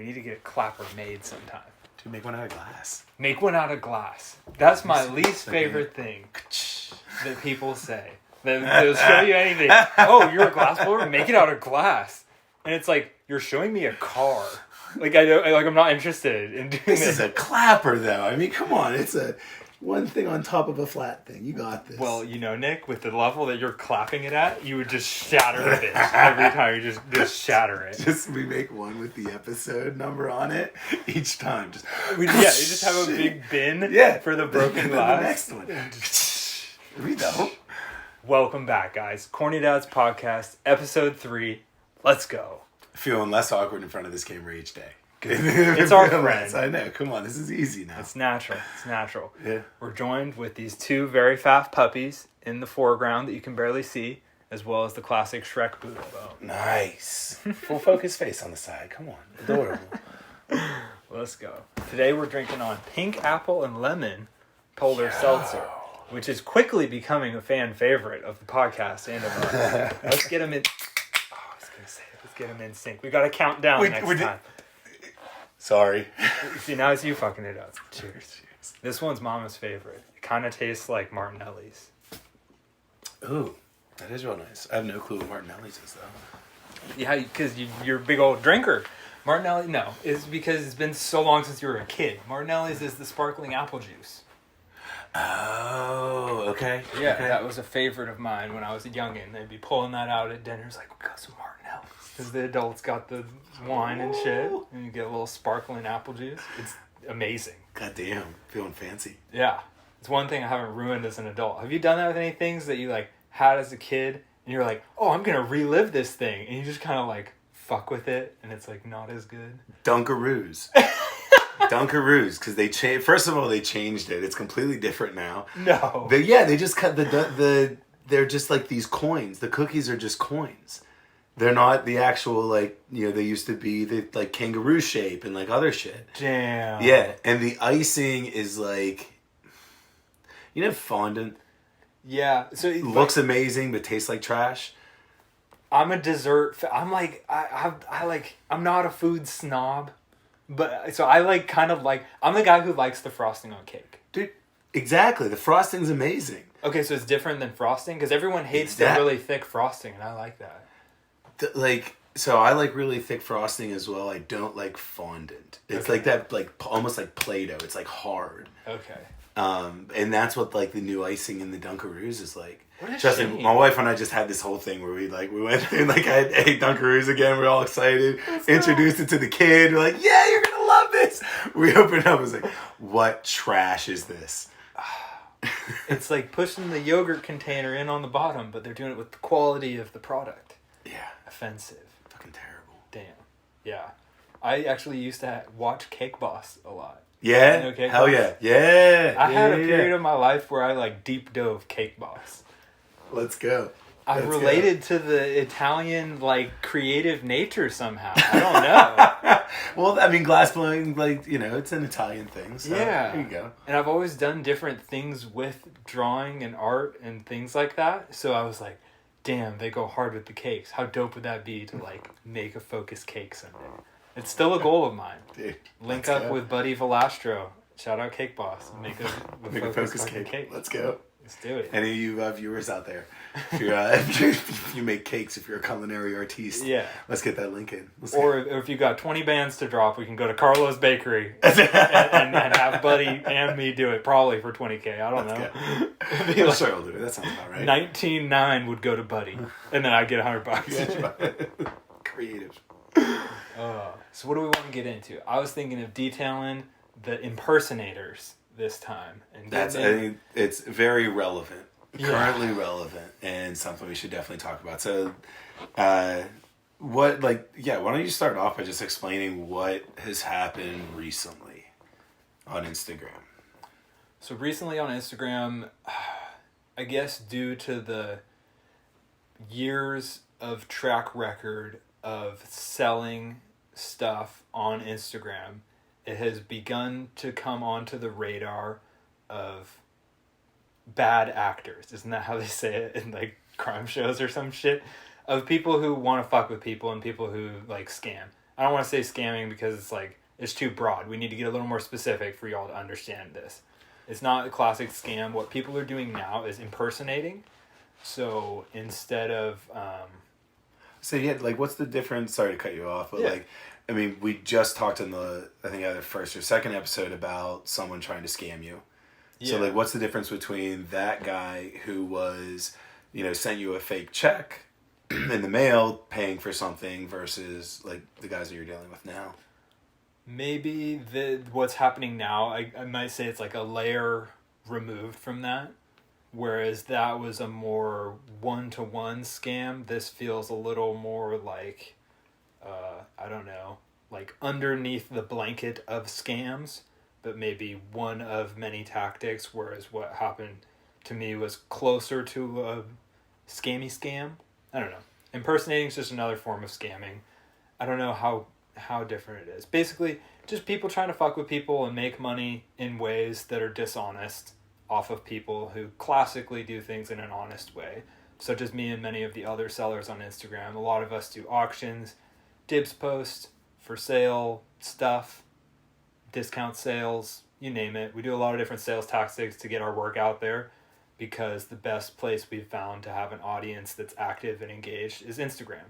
We need to get a clapper made sometime. Dude, make one out of glass. Make one out of glass. That's my least favorite thing that people say. They'll show you anything. Oh, you're a glass blower? Make it out of glass. And it's like, you're showing me a car. Like, I'm not interested in doing This is a clapper, though. I mean, come on. It's a one thing on top of a flat thing. You got this. Well, Nick, with the level that you're clapping it at, you would just shatter the bitch. Every time you just shatter it. We make one with the episode number on it each time. You just have a big bin for the broken glass. The next one. We know. Welcome back, guys. Corny Dad's Podcast, Episode 3. Let's go. Feeling less awkward in front of this camera each day. It's our friend. I know. Come on. This is easy now. It's natural. Yeah. We're joined with these two very fat puppies in the foreground that you can barely see, as well as the classic Shrek Buddha bone. Nice. Full focus face on the side. Come on. Adorable. Let's go. Today we're drinking on Pink Apple and Lemon Polar Seltzer, which is quickly becoming a fan favorite of the podcast and of us. Let's get them in... Let's get them in sync. We got to count down next time. Sorry. See, now it's you fucking it up. Cheers. This one's Mama's favorite. It kind of tastes like Martinelli's. Ooh, that is real nice. I have no clue what Martinelli's is, though. Yeah, because you're a big old drinker. Martinelli, no. It's because it's been so long since you were a kid. Martinelli's is the sparkling apple juice. Oh, okay. Yeah, okay. That was a favorite of mine when I was a youngin'. They'd be pulling that out at dinners like, we got some Martinelli's. Because the adults got the wine and shit. And you get a little sparkling apple juice. It's amazing. Goddamn. Feeling fancy. Yeah. It's one thing I haven't ruined as an adult. Have you done that with any things that you had as a kid? And you're like, oh, I'm going to relive this thing. And you just kind of fuck with it. And it's not as good. Dunkaroos. Dunkaroos. Because they changed. First of all, they changed it. It's completely different now. No. They just cut they're just like these coins. The cookies are just coins. They're not the actual, they used to be the, kangaroo shape and, other shit. Damn. Yeah, and the icing is, fondant? Yeah. So it looks amazing, but tastes like trash. I'm a dessert... I'm not a food snob, but... So I I'm the guy who likes the frosting on cake. Dude, exactly. The frosting's amazing. Okay, so it's different than frosting? Because everyone hates the really thick frosting, and I like that. So I like really thick frosting as well. I don't like fondant. It's like that, almost like Play-Doh. It's hard. Okay. And that's what the new icing in the Dunkaroos is like. What a Justin, shame. my wife and I just had this whole thing where we went and I ate Dunkaroos again. We're all excited. Introduced it to the kid. We're like, yeah, you're gonna love this. We opened it up. I was like, what trash is this? It's like pushing the yogurt container in on the bottom, but they're doing it with the quality of the product. Yeah. Offensive. Fucking terrible. Damn. Yeah. I actually used to watch Cake Boss a lot. Yeah? You know Cake Hell Boss? yeah. Yeah. I had a period of my life where I deep dove Cake Boss. Let's go. I related to the Italian creative nature somehow. I don't know. Well, I mean, glass blowing, it's an Italian thing. So yeah. There you go. And I've always done different things with drawing and art and things like that. So I was like, damn, they go hard with the cakes. How dope would that be to make a focus cake someday? It's still a goal of mine. Dude, Link up with Buddy Velastro. Shout out Cake Boss. Make a focus cake. Let's go. Let's do it. Any of you viewers out there, if you make cakes, if you're a culinary artiste, let's get that link in. Or if you got 20 bands to drop, we can go to Carlo's Bakery and have Buddy and me do it, probably for $20K. I don't know. I'm sure I'll do it. That sounds about right. 19.9 would go to Buddy, and then I'd get $100. Creative. So what do we want to get into? I was thinking of detailing the Impersonators this time. And I think it's very relevant. Currently relevant, and something we should definitely talk about. So, why don't you start off by just explaining what has happened recently on Instagram? So recently on Instagram, I guess due to the years of track record of selling stuff on Instagram, it has begun to come onto the radar of bad actors. Isn't that how they say it in crime shows or some shit? Of people who want to fuck with people and people who scam. I don't want to say scamming because it's like, it's too broad. We need to get a little more specific for y'all to understand this. It's not a classic scam. What people are doing now is impersonating. So instead of... So yeah, like what's the difference? Sorry to cut you off, but like, I mean, we just talked in the, I think either first or second episode about someone trying to scam you. Yeah. So like, what's the difference between that guy who was, you know, sent you a fake check in the mail paying for something versus like the guys that you're dealing with now? Maybe what's happening now, I might say it's like a layer removed from that. Whereas that was a more one-to-one scam. This feels a little more like, I don't know, like underneath the blanket of scams, but maybe one of many tactics, whereas what happened to me was closer to a scammy scam. I don't know. Impersonating is just another form of scamming. I don't know how different it is. Basically, just people trying to fuck with people and make money in ways that are dishonest off of people who classically do things in an honest way, such as me and many of the other sellers on Instagram. A lot of us do auctions, dibs post, for sale stuff, discount sales, you name it. We do a lot of different sales tactics to get our work out there because the best place we've found to have an audience that's active and engaged is Instagram.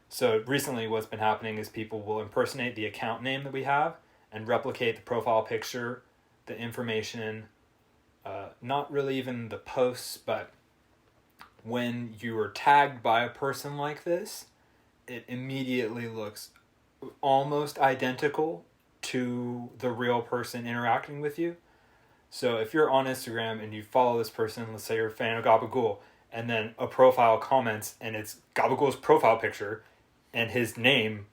So recently what's been happening is people will impersonate the account name that we have and replicate the profile picture, the information, not really even the posts, but when you are tagged by a person like this, it immediately looks almost identical to the real person interacting with you. So if you're on Instagram and you follow this person, let's say you're a fan of Gabagool, and then a profile comments and it's Gabagool's profile picture and his name,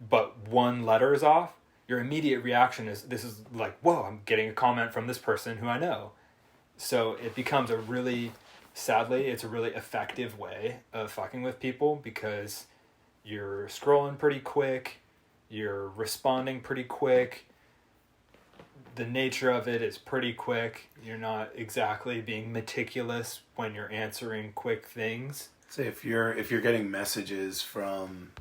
but one letter is off, your immediate reaction is, this is like, whoa, I'm getting a comment from this person who I know. So it becomes sadly, it's a really effective way of fucking with people because you're scrolling pretty quick, you're responding pretty quick, the nature of it is pretty quick, you're not exactly being meticulous when you're answering quick things. So if you're getting messages from,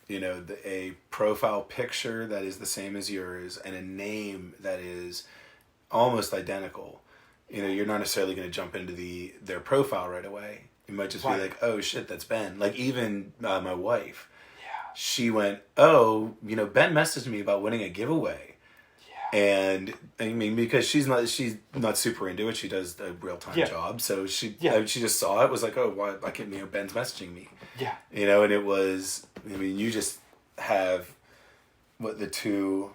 you know, a profile picture that is the same as yours and a name that is almost identical, you know, you're not necessarily going to jump into their profile right away. You might just be like, oh shit, that's Ben. Like even my wife, she went, oh, you know, Ben messaged me about winning a giveaway. Yeah. And I mean, because she's not super into it. She does a real-time job. So she just saw it, was like, oh, why, I can, you know, Ben's messaging me. Yeah. You know, and it was, I mean, you just have the two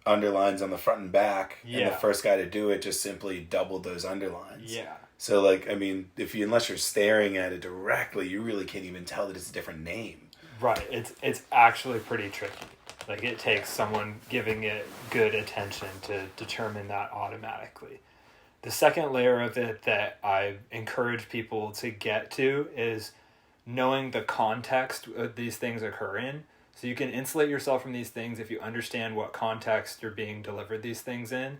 underlines on the front and back, and the first guy to do it just simply doubled those underlines. Yeah. So like, I mean, unless you're staring at it directly, you really can't even tell that it's a different name. Right. It's actually pretty tricky. Like it takes someone giving it good attention to determine that automatically. The second layer of it that I encourage people to get to is knowing the context these things occur in. So you can insulate yourself from these things if you understand what context you're being delivered these things in.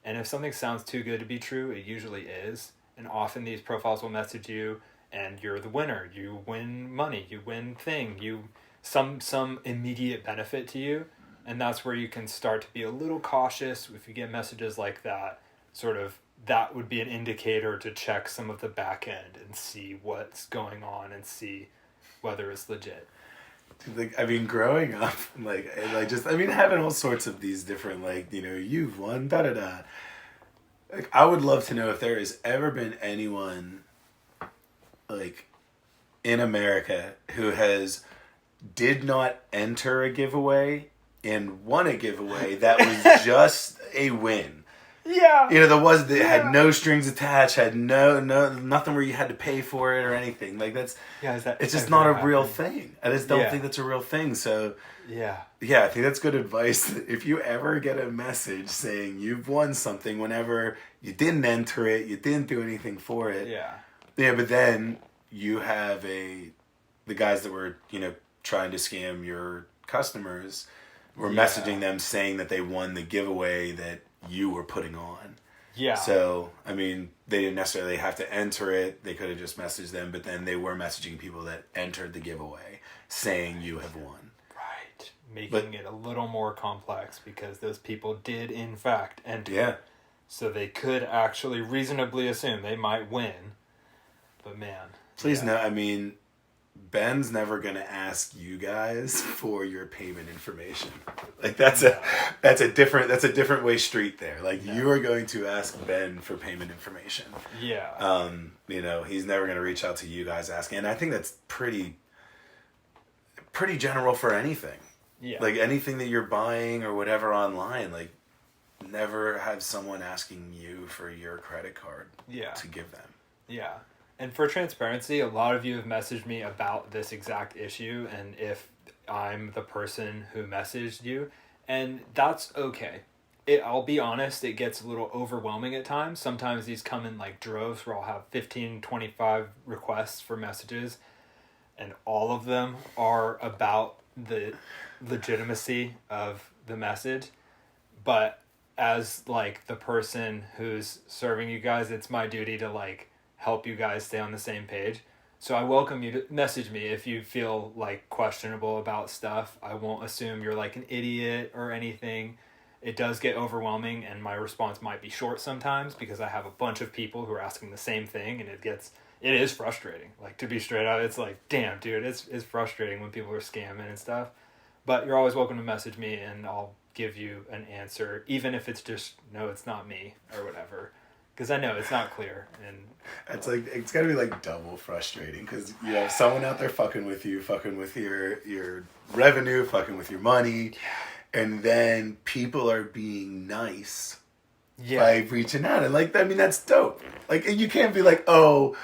And if something sounds too good to be true, it usually is. And often these profiles will message you and you're the winner. You win money, you win thing, some immediate benefit to you. And that's where you can start to be a little cautious if you get messages like that. Sort of that would be an indicator to check some of the back end and see what's going on and see whether it's legit. Like, I mean, growing up, like just, I mean, having all sorts of these different, like, you know, you've won, da-da-da. Like, I would love to know if there has ever been anyone, like, in America who did not enter a giveaway and won a giveaway that was just a win. Yeah. You know, that had no strings attached, had no nothing where you had to pay for it or anything. Like it's just not a real thing. I just don't think that's a real thing. So yeah, I think that's good advice. If you ever get a message saying you've won something whenever you didn't enter it, you didn't do anything for it. Yeah, but then you have the guys that were, you know, trying to scam your customers were messaging them saying that they won the giveaway that you were putting on. Yeah. So, I mean, they didn't necessarily have to enter it. They could have just messaged them, but then they were messaging people that entered the giveaway saying you have won. Right. making it a little more complex because those people did in fact enter. Yeah. So they could actually reasonably assume they might win. But man. Please no, I mean, Ben's never gonna ask you guys for your payment information. Like that's a different way street there. Like you are going to ask Ben for payment information. Yeah. You know, he's never gonna reach out to you guys asking. And I think that's pretty general for anything. Yeah. Like anything that you're buying or whatever online, like never have someone asking you for your credit card to give them. Yeah. And for transparency, a lot of you have messaged me about this exact issue and if I'm the person who messaged you, and that's okay. I'll be honest, it gets a little overwhelming at times. Sometimes these come in like droves where I'll have 15, 25 requests for messages, and all of them are about the legitimacy of the message. But as like the person who's serving you guys, it's my duty to like help you guys stay on the same page. So I welcome you to message me if you feel like questionable about stuff. I won't assume you're like an idiot or anything. It does get overwhelming and my response might be short sometimes because I have a bunch of people who are asking the same thing, and it is frustrating. Like, to be straight out, it's like, damn dude, it's frustrating when people are scamming and stuff. But you're always welcome to message me and I'll give you an answer, even if it's just, no, it's not me or whatever. Because I know it's not clear. And it's like, it's got to be like double frustrating because you have someone out there fucking with you, fucking with your revenue, fucking with your money. Yeah. And then people are being nice by reaching out. And like, I mean, that's dope. Like, you can't be like, oh,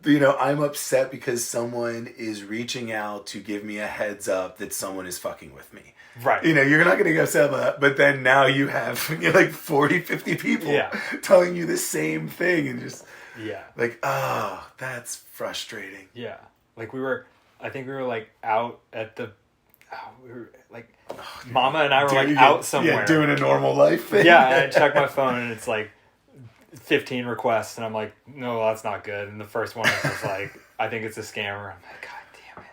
you know, I'm upset because someone is reaching out to give me a heads up that someone is fucking with me. Right. You know, you're not going to get upset about that. But then now you have like 40, 50 people telling you the same thing and just like, oh, that's frustrating. Yeah. Like I think we were like out at the, Mama and I were out somewhere. Yeah, doing a normal life thing. Yeah, and I checked my phone and it's like 15 requests and I'm like, no, that's not good. And the first one is just like, I think it's a scammer. I'm like, God damn it.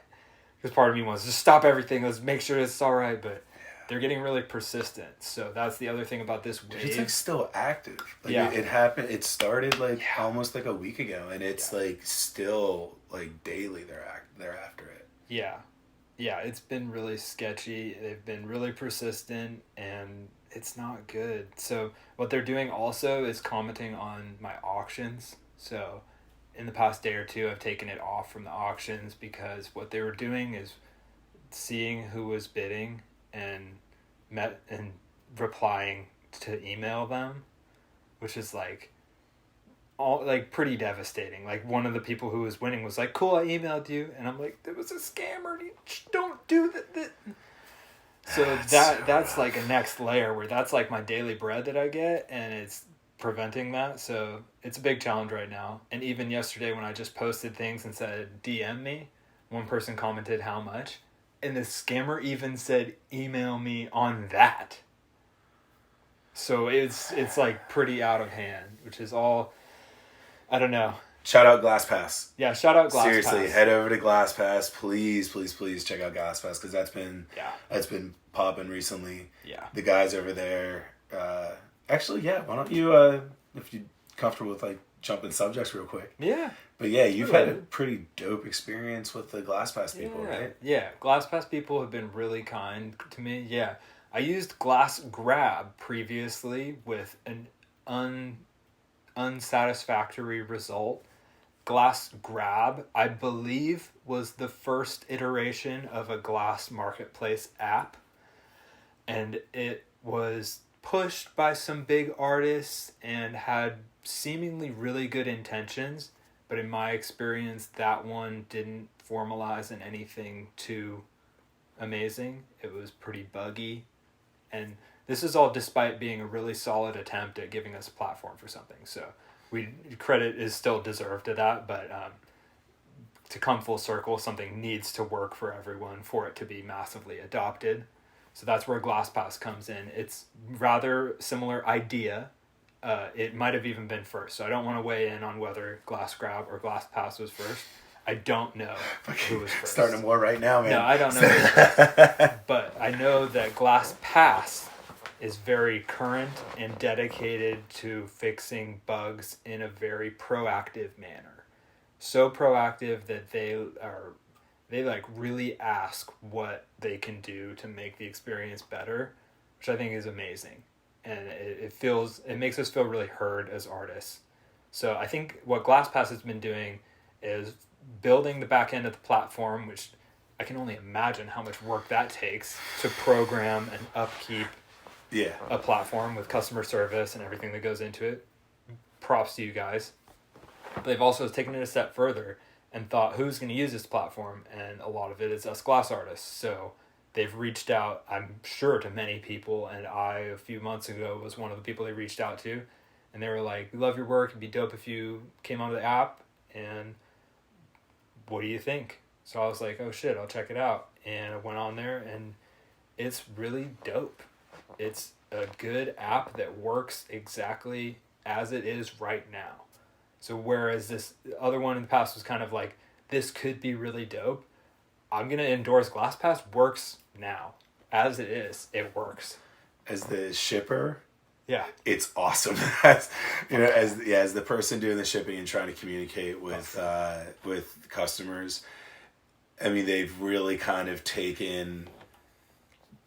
Because part of me wants to just stop everything. Let's make sure it's all right. But they're getting really persistent. So that's the other thing about this wave. It's like still active. Like it happened. It started like almost like a week ago, and it's like still like daily. They're after it. Yeah, yeah. It's been really sketchy. They've been really persistent, and it's not good. So what they're doing also is commenting on my auctions. So in the past day or two, I've taken it off from the auctions because what they were doing is seeing who was bidding and replying to email them, which is like pretty devastating. Like, one of the people who was winning was like, cool, I emailed you, and I'm like, there was a scammer, don't do that. So that's like a next layer where that's like my daily bread that I get, and it's preventing that. So it's a big challenge right now. And even yesterday when I just posted things and said DM me, one person commented how much, and the scammer even said email me on that. So it's like pretty out of hand, which is all, I don't know. Shout out GlassPass. Yeah, shout out GlassPass. Seriously, head over to GlassPass. Please check out GlassPass because that's been popping recently. Yeah. The guys over there. Actually, why don't you, if you're comfortable with like jumping subjects real quick. Yeah. But yeah, you've had a pretty dope experience with the GlassPass people, right? Yeah, GlassPass people have been really kind to me. Yeah. I used GlassGrab previously with an unsatisfactory result. GlassGrab, I believe, was the first iteration of a Glass Marketplace app. And it was pushed by some big artists and had seemingly really good intentions. But in my experience, that one didn't formalize in anything too amazing. It was pretty buggy. And this is all despite being a really solid attempt at giving us a platform for something. So credit is still deserved to that, but to come full circle, something needs to work for everyone for it to be massively adopted. So that's where GlassPass comes in. It's rather similar idea. It might have even been first. So I don't want to weigh in on whether GlassGrab or GlassPass was first. I don't know who was first. Starting a war right now, man. No, I don't know. But I know that GlassPass is very current and dedicated to fixing bugs in a very proactive manner. So proactive that they like really ask what they can do to make the experience better, which I think is amazing. And it makes us feel really heard as artists. So I think what GlassPass has been doing is building the back end of the platform, which I can only imagine how much work that takes to program and upkeep a platform with customer service and everything that goes into it. Props to you guys. But they've also taken it a step further and thought, who's going to use this platform? And a lot of it is us glass artists. So they've reached out, I'm sure, to many people, and I, a few months ago, was one of the people they reached out to. And they were like, we love your work. It'd be dope if you came onto the app. And what do you think? So I was like, oh shit, I'll check it out. And I went on there, and it's really dope. It's a good app that works exactly as it is right now. So whereas this other one in the past was kind of like, this could be really dope, I'm going to endorse GlassPass works now. As it is, it works. As the shipper, yeah, it's awesome. As the person doing the shipping and trying to communicate with customers, I mean, they've really kind of taken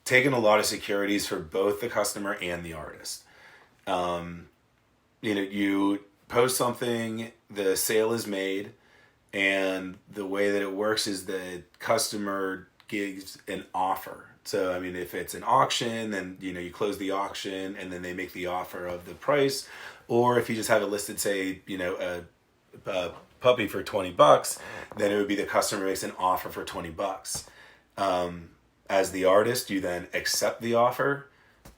a lot of securities for both the customer and the artist. You post something, the sale is made, and the way that it works is the customer gives an offer. So, I mean, if it's an auction, then, you close the auction and then they make the offer of the price. Or if you just have it listed, say, a puppy for $20, then it would be the customer makes an offer for $20. As the artist, you then accept the offer,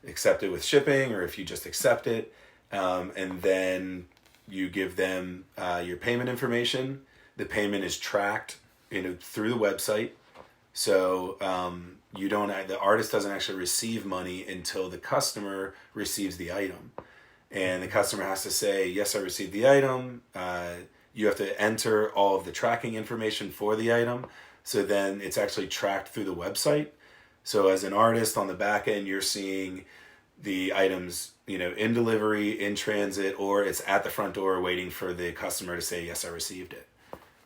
accept it with shipping, or if you just accept it, and then you give them your payment information. The payment is tracked, through the website. So the artist doesn't actually receive money until the customer receives the item. And the customer has to say, yes, I received the item. You have to enter all of the tracking information for the item. So then it's actually tracked through the website. So as an artist on the back end, you're seeing the items, in delivery, in transit, or it's at the front door waiting for the customer to say, yes, I received it.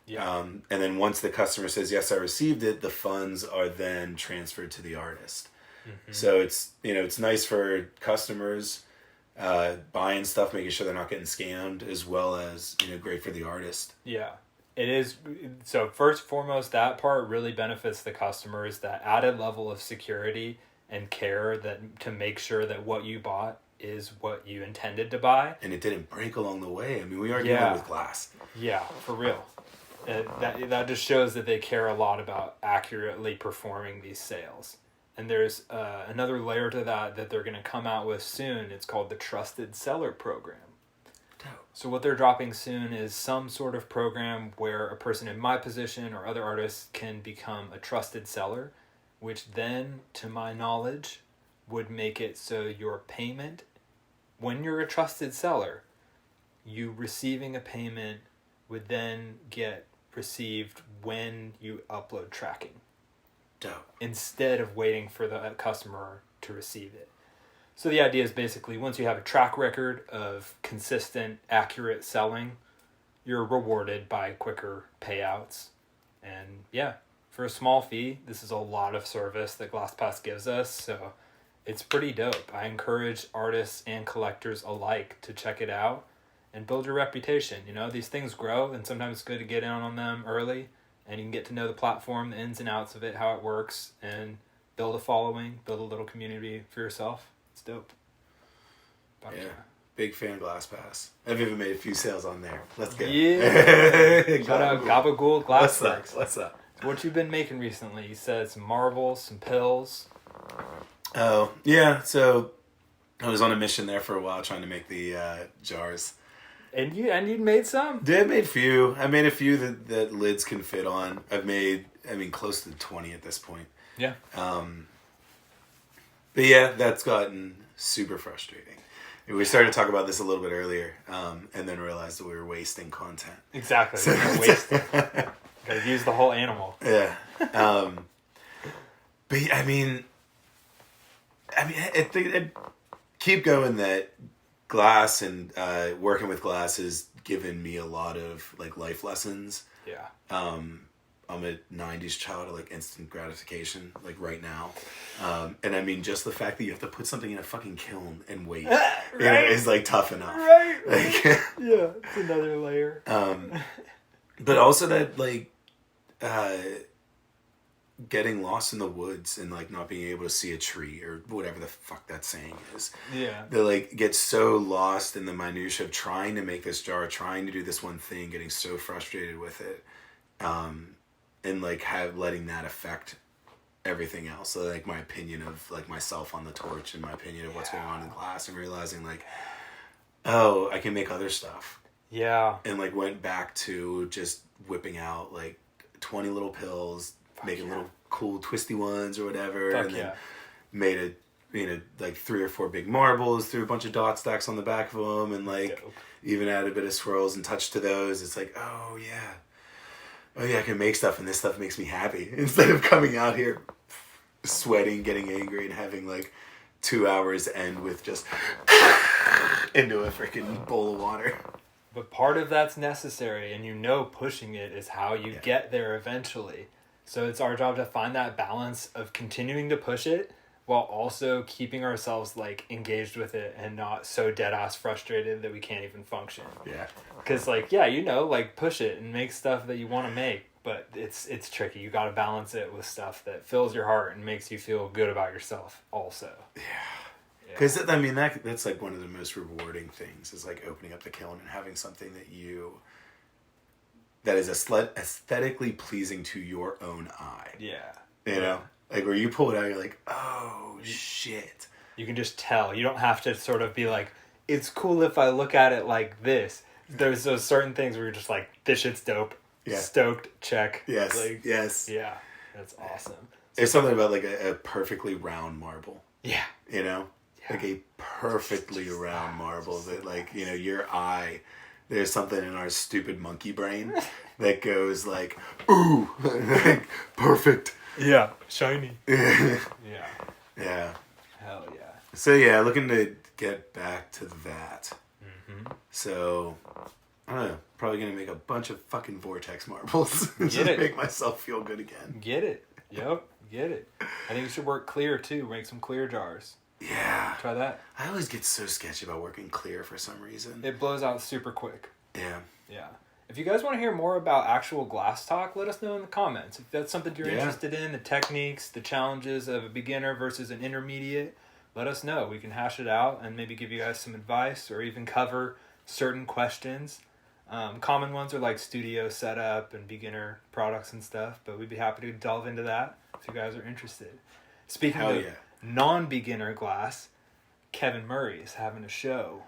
Yeah. And then once the customer says, yes, I received it, the funds are then transferred to the artist. Mm-hmm. So it's nice for customers buying stuff, making sure they're not getting scammed, as well as, great for the artist. Yeah, it is. So first and foremost, that part really benefits the customers, that added level of security and care that to make sure that what you bought is what you intended to buy. And it didn't break along the way. I mean, we are dealing with glass. Yeah, for real. That just shows that they care a lot about accurately performing these sales. And there's another layer to that they're going to come out with soon. It's called the Trusted Seller Program. Dope. So what they're dropping soon is some sort of program where a person in my position or other artists can become a trusted seller, which then, to my knowledge, would make it so your payment, when you're a trusted seller, you receiving a payment would then get received when you upload tracking. Dope. Instead of waiting for the customer to receive it. So the idea is basically, once you have a track record of consistent, accurate selling, you're rewarded by quicker payouts. And yeah, for a small fee, this is a lot of service that GlassPass gives us, so it's pretty dope. I encourage artists and collectors alike to check it out and build your reputation. These things grow, and sometimes it's good to get in on them early, and you can get to know the platform, the ins and outs of it, how it works, and build a following, build a little community for yourself. It's dope. Yeah. Big fan of GlassPass. I've even made a few sales on there. Let's go. Yeah. Shout out Gabagool Glassworks. What's up? What you been making recently? You said some marbles, some pills. Oh, yeah. So I was on a mission there for a while trying to make the jars. And you made some? Did made a few. I made a few that lids can fit on. I've made, close to 20 at this point. Yeah. But yeah, that's gotten super frustrating. We started to talk about this a little bit earlier, and then realized that we were wasting content. Exactly. So, wasting. Gotta use the whole animal. Yeah. But I mean, it keep going that glass and working with glass has given me a lot of like life lessons. Yeah. I'm a 90s child of like instant gratification, like right now. And I mean, just the fact that you have to put something in a fucking kiln and wait Right. you know, is like tough enough. Right. Like, Yeah, it's another layer. but also that like getting lost in the woods and like not being able to see a tree or whatever the fuck that saying is. Yeah. They like get so lost in the minutia of trying to make this jar, trying to do this one thing, getting so frustrated with it. And like letting that affect everything else. So like my opinion of like myself on the torch and my opinion of what's going on in glass, and realizing like, oh, I can make other stuff. Yeah. And like went back to just whipping out like 20 little pills, making little cool twisty ones or whatever. And then made like 3 or 4 big marbles, threw a bunch of dot stacks on the back of them, and like even added a bit of swirls and touch to those. It's like, oh yeah, I can make stuff, and this stuff makes me happy. Instead of coming out here sweating, getting angry, and having like 2 hours end with just into a freaking bowl of water. But part of that's necessary, and pushing it is how you get there eventually. So it's our job to find that balance of continuing to push it while also keeping ourselves like engaged with it and not so dead ass frustrated that we can't even function. Yeah. Because like push it and make stuff that you want to make, but it's tricky. You got to balance it with stuff that fills your heart and makes you feel good about yourself also. Yeah. Because I mean that's like one of the most rewarding things is like opening up the kiln and having something that is aesthetically pleasing to your own eye. Yeah. You know? Like where you pull it out, you're like, oh shit. You can just tell. You don't have to sort of be like, it's cool if I look at it like this. There's those certain things where you're just like, this shit's dope. Yeah. Stoked, check. Yes. Like, yes. Yeah. That's awesome. There's something about like a perfectly round marble. Yeah. You know? Yeah. Like a perfectly round marble that like, your eye, there's something in our stupid monkey brain that goes like, ooh, like, perfect. Yeah. Shiny. Yeah. Yeah. Hell yeah. So yeah, looking to get back to that. Mm-hmm. So, I don't know, probably gonna make a bunch of fucking vortex marbles. Just make myself feel good again. Get it. Yep. Get it. I think you should work clear too. Make some clear jars. Yeah. Try that. I always get so sketchy about working clear for some reason. It blows out super quick. Yeah. Yeah. If you guys want to hear more about actual glass talk, let us know in the comments. If that's something you're interested in, the techniques, the challenges of a beginner versus an intermediate, let us know. We can hash it out and maybe give you guys some advice or even cover certain questions. Common ones are like studio setup and beginner products and stuff, but we'd be happy to delve into that if you guys are interested. Speaking of non-beginner glass, Kevin Murray is having a show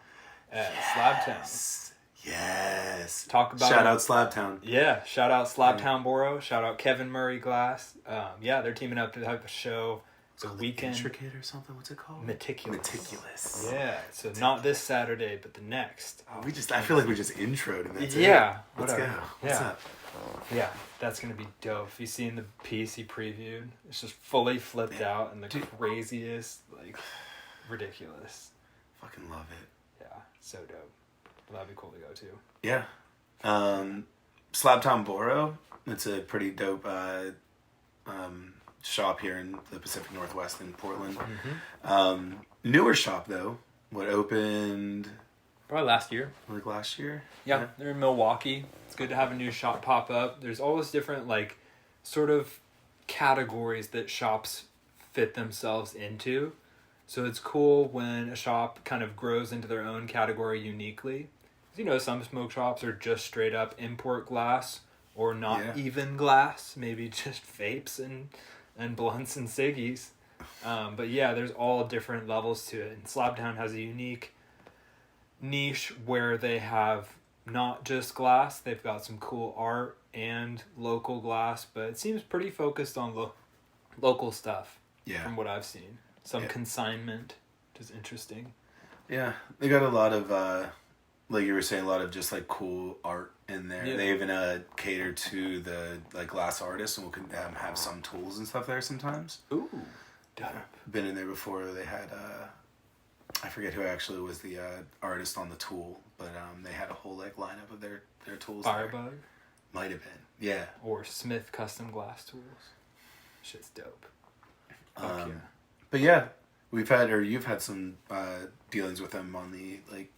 at Slabtown. Yes. Talk about shout out Slabtown. Yeah, shout out Slabtown Boro. Shout out Kevin Murray Glass. They're teaming up to have a show. It's a weekend. Intricate or something. What's it called? Meticulous. Yeah. So not this Saturday, but the next. Oh, I feel like we just introed and that's it. Yeah. Let's go. What's up? Yeah, that's gonna be dope. If you seen the piece he previewed, it's just fully flipped out and the craziest, like, ridiculous. Fucking love it. Yeah, so dope. That'd be cool to go to. Yeah. Slabtown Boro. It's a pretty dope shop here in the Pacific Northwest in Portland. Mm-hmm. Newer shop though. What opened? Probably last year. Like last year? Yeah, they're in Milwaukee. It's good to have a new shop pop up. There's always different like sort of categories that shops fit themselves into. So it's cool when a shop kind of grows into their own category uniquely. Some smoke shops are just straight up import glass or not even glass, maybe just vapes and blunts and ciggies. But yeah, there's all different levels to it. And Slabtown has a unique niche where they have not just glass, they've got some cool art and local glass, but it seems pretty focused on local stuff from what I've seen. Some consignment, which is interesting. Yeah, they got a lot of like you were saying, a lot of just like cool art in there. Yeah. They even cater to the like glass artists, and we'll have some tools and stuff there sometimes. Ooh, dope. Been in there before. They had I forget who actually was the artist on the tool, but they had a whole like lineup of their tools. Firebug? Might have been, yeah. Or Smith Custom Glass Tools. Shit's dope. Fuck yeah. But yeah, you've had some dealings with them on the like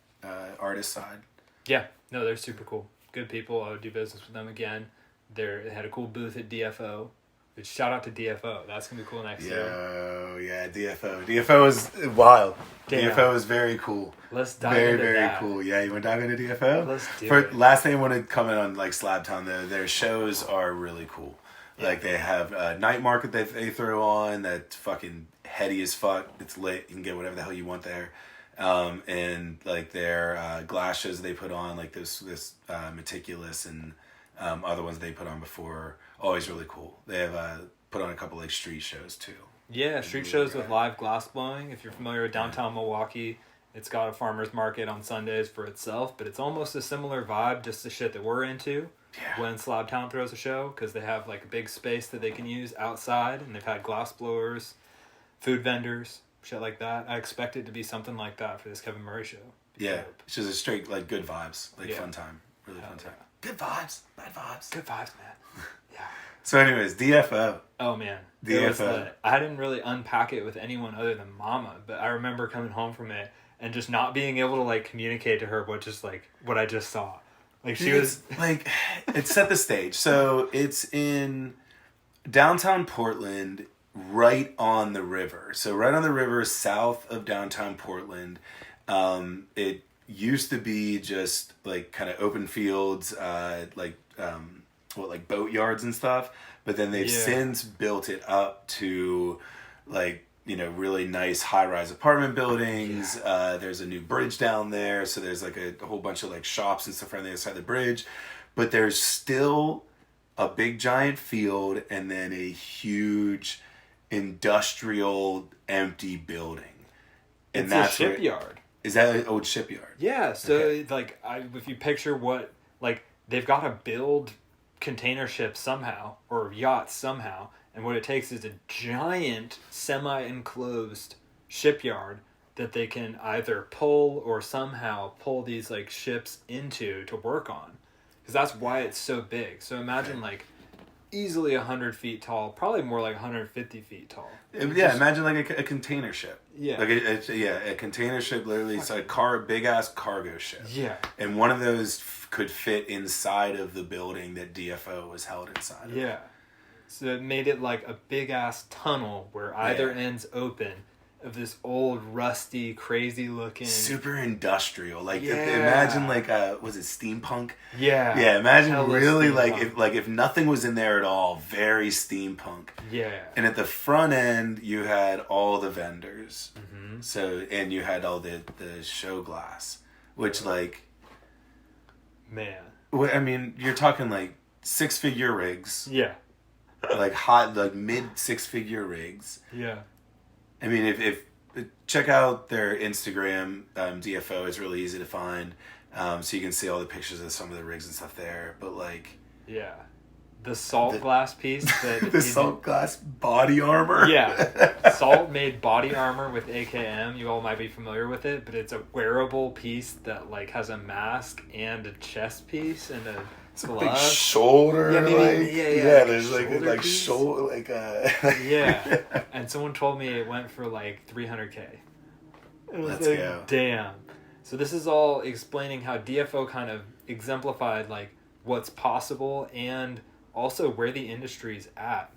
artist side. Yeah, no, they're super cool. Good people. I would do business with them again. They had a cool booth at DFO. Which, shout out to DFO. That's gonna be cool next year. Yeah, DFO. DFO is wild. Damn. DFO is very cool. Let's dive into very that. Cool. Yeah, you want to dive into DFO? Let's do it. Last thing I want to comment on like Slabtown though, their shows are really cool. Yeah. Like they have a night market that they throw on that's fucking heady as fuck. It's lit. You can get whatever the hell you want there. And like their glass shows they put on, like this Meticulous and other ones they put on before, always really cool. They have put on a couple like street shows too. Yeah, street shows with live glass blowing. If you're familiar with downtown Milwaukee, it's got a farmer's market on Sundays for itself, but it's almost a similar vibe, just the shit that we're into when Slabtown throws a show, because they have like a big space that they can use outside, and they've had glass blowers, food vendors, shit like that. I expect it to be something like that for this Kevin Murray show. Yeah, it's just a straight like good vibes, like fun time, really fun time. Good vibes, bad vibes. Good vibes, man. Yeah. So anyways, DFO. Oh man, DFO. I didn't really unpack it with anyone other than Mama, but I remember coming home from it and just not being able to like communicate to her what I just saw. Like she was like, it set the stage. So it's in downtown Portland, right on the river. So right on the river, south of downtown Portland. It used to be just like kind of open fields, like boat yards and stuff. But then they've since built it up to like, you know, really nice high-rise apartment buildings. Yeah. There's a new bridge down there. So there's like a whole bunch of like shops and stuff around the other side of the bridge. But there's still a big giant field and then a huge industrial empty building. And that's a shipyard. Is that an old shipyard? Yeah. So if you picture what, like, they've got to build container ships somehow or yachts somehow. And what it takes is a giant semi-enclosed shipyard that they can either pull or somehow pull these like ships into to work on. Because that's why it's so big. So imagine like easily 100 feet tall, probably more like 150 feet tall. Yeah, imagine like a container ship. Yeah. Like a container ship, literally it's a big ass cargo ship. Yeah. And one of those could fit inside of the building that DFO was held inside of. Yeah. So it made it like a big ass tunnel where either end's open of this old, rusty, crazy looking... Super industrial. Like, imagine like, was it steampunk? Yeah. Yeah, imagine really like if nothing was in there at all, very steampunk. Yeah. And at the front end, you had all the vendors. Mm-hmm. So, and you had all the show glass, which like... Man. I mean, you're talking like 6-figure rigs. Yeah. Like mid 6-figure rigs. Yeah. I mean, if check out their Instagram, DFO is really easy to find, so you can see all the pictures of some of the rigs and stuff there. But like, yeah, the salt glass piece that the salt glass body armor. Yeah, Salt made body armor with AKM. You all might be familiar with it, but it's a wearable piece that like has a mask and a chest piece and a glove. Big shoulder. Yeah. There's like shoulder, yeah. And someone told me it went for like $300K. Let's go. Damn. So this is all explaining how DFO kind of exemplified like what's possible and also where the industry's at,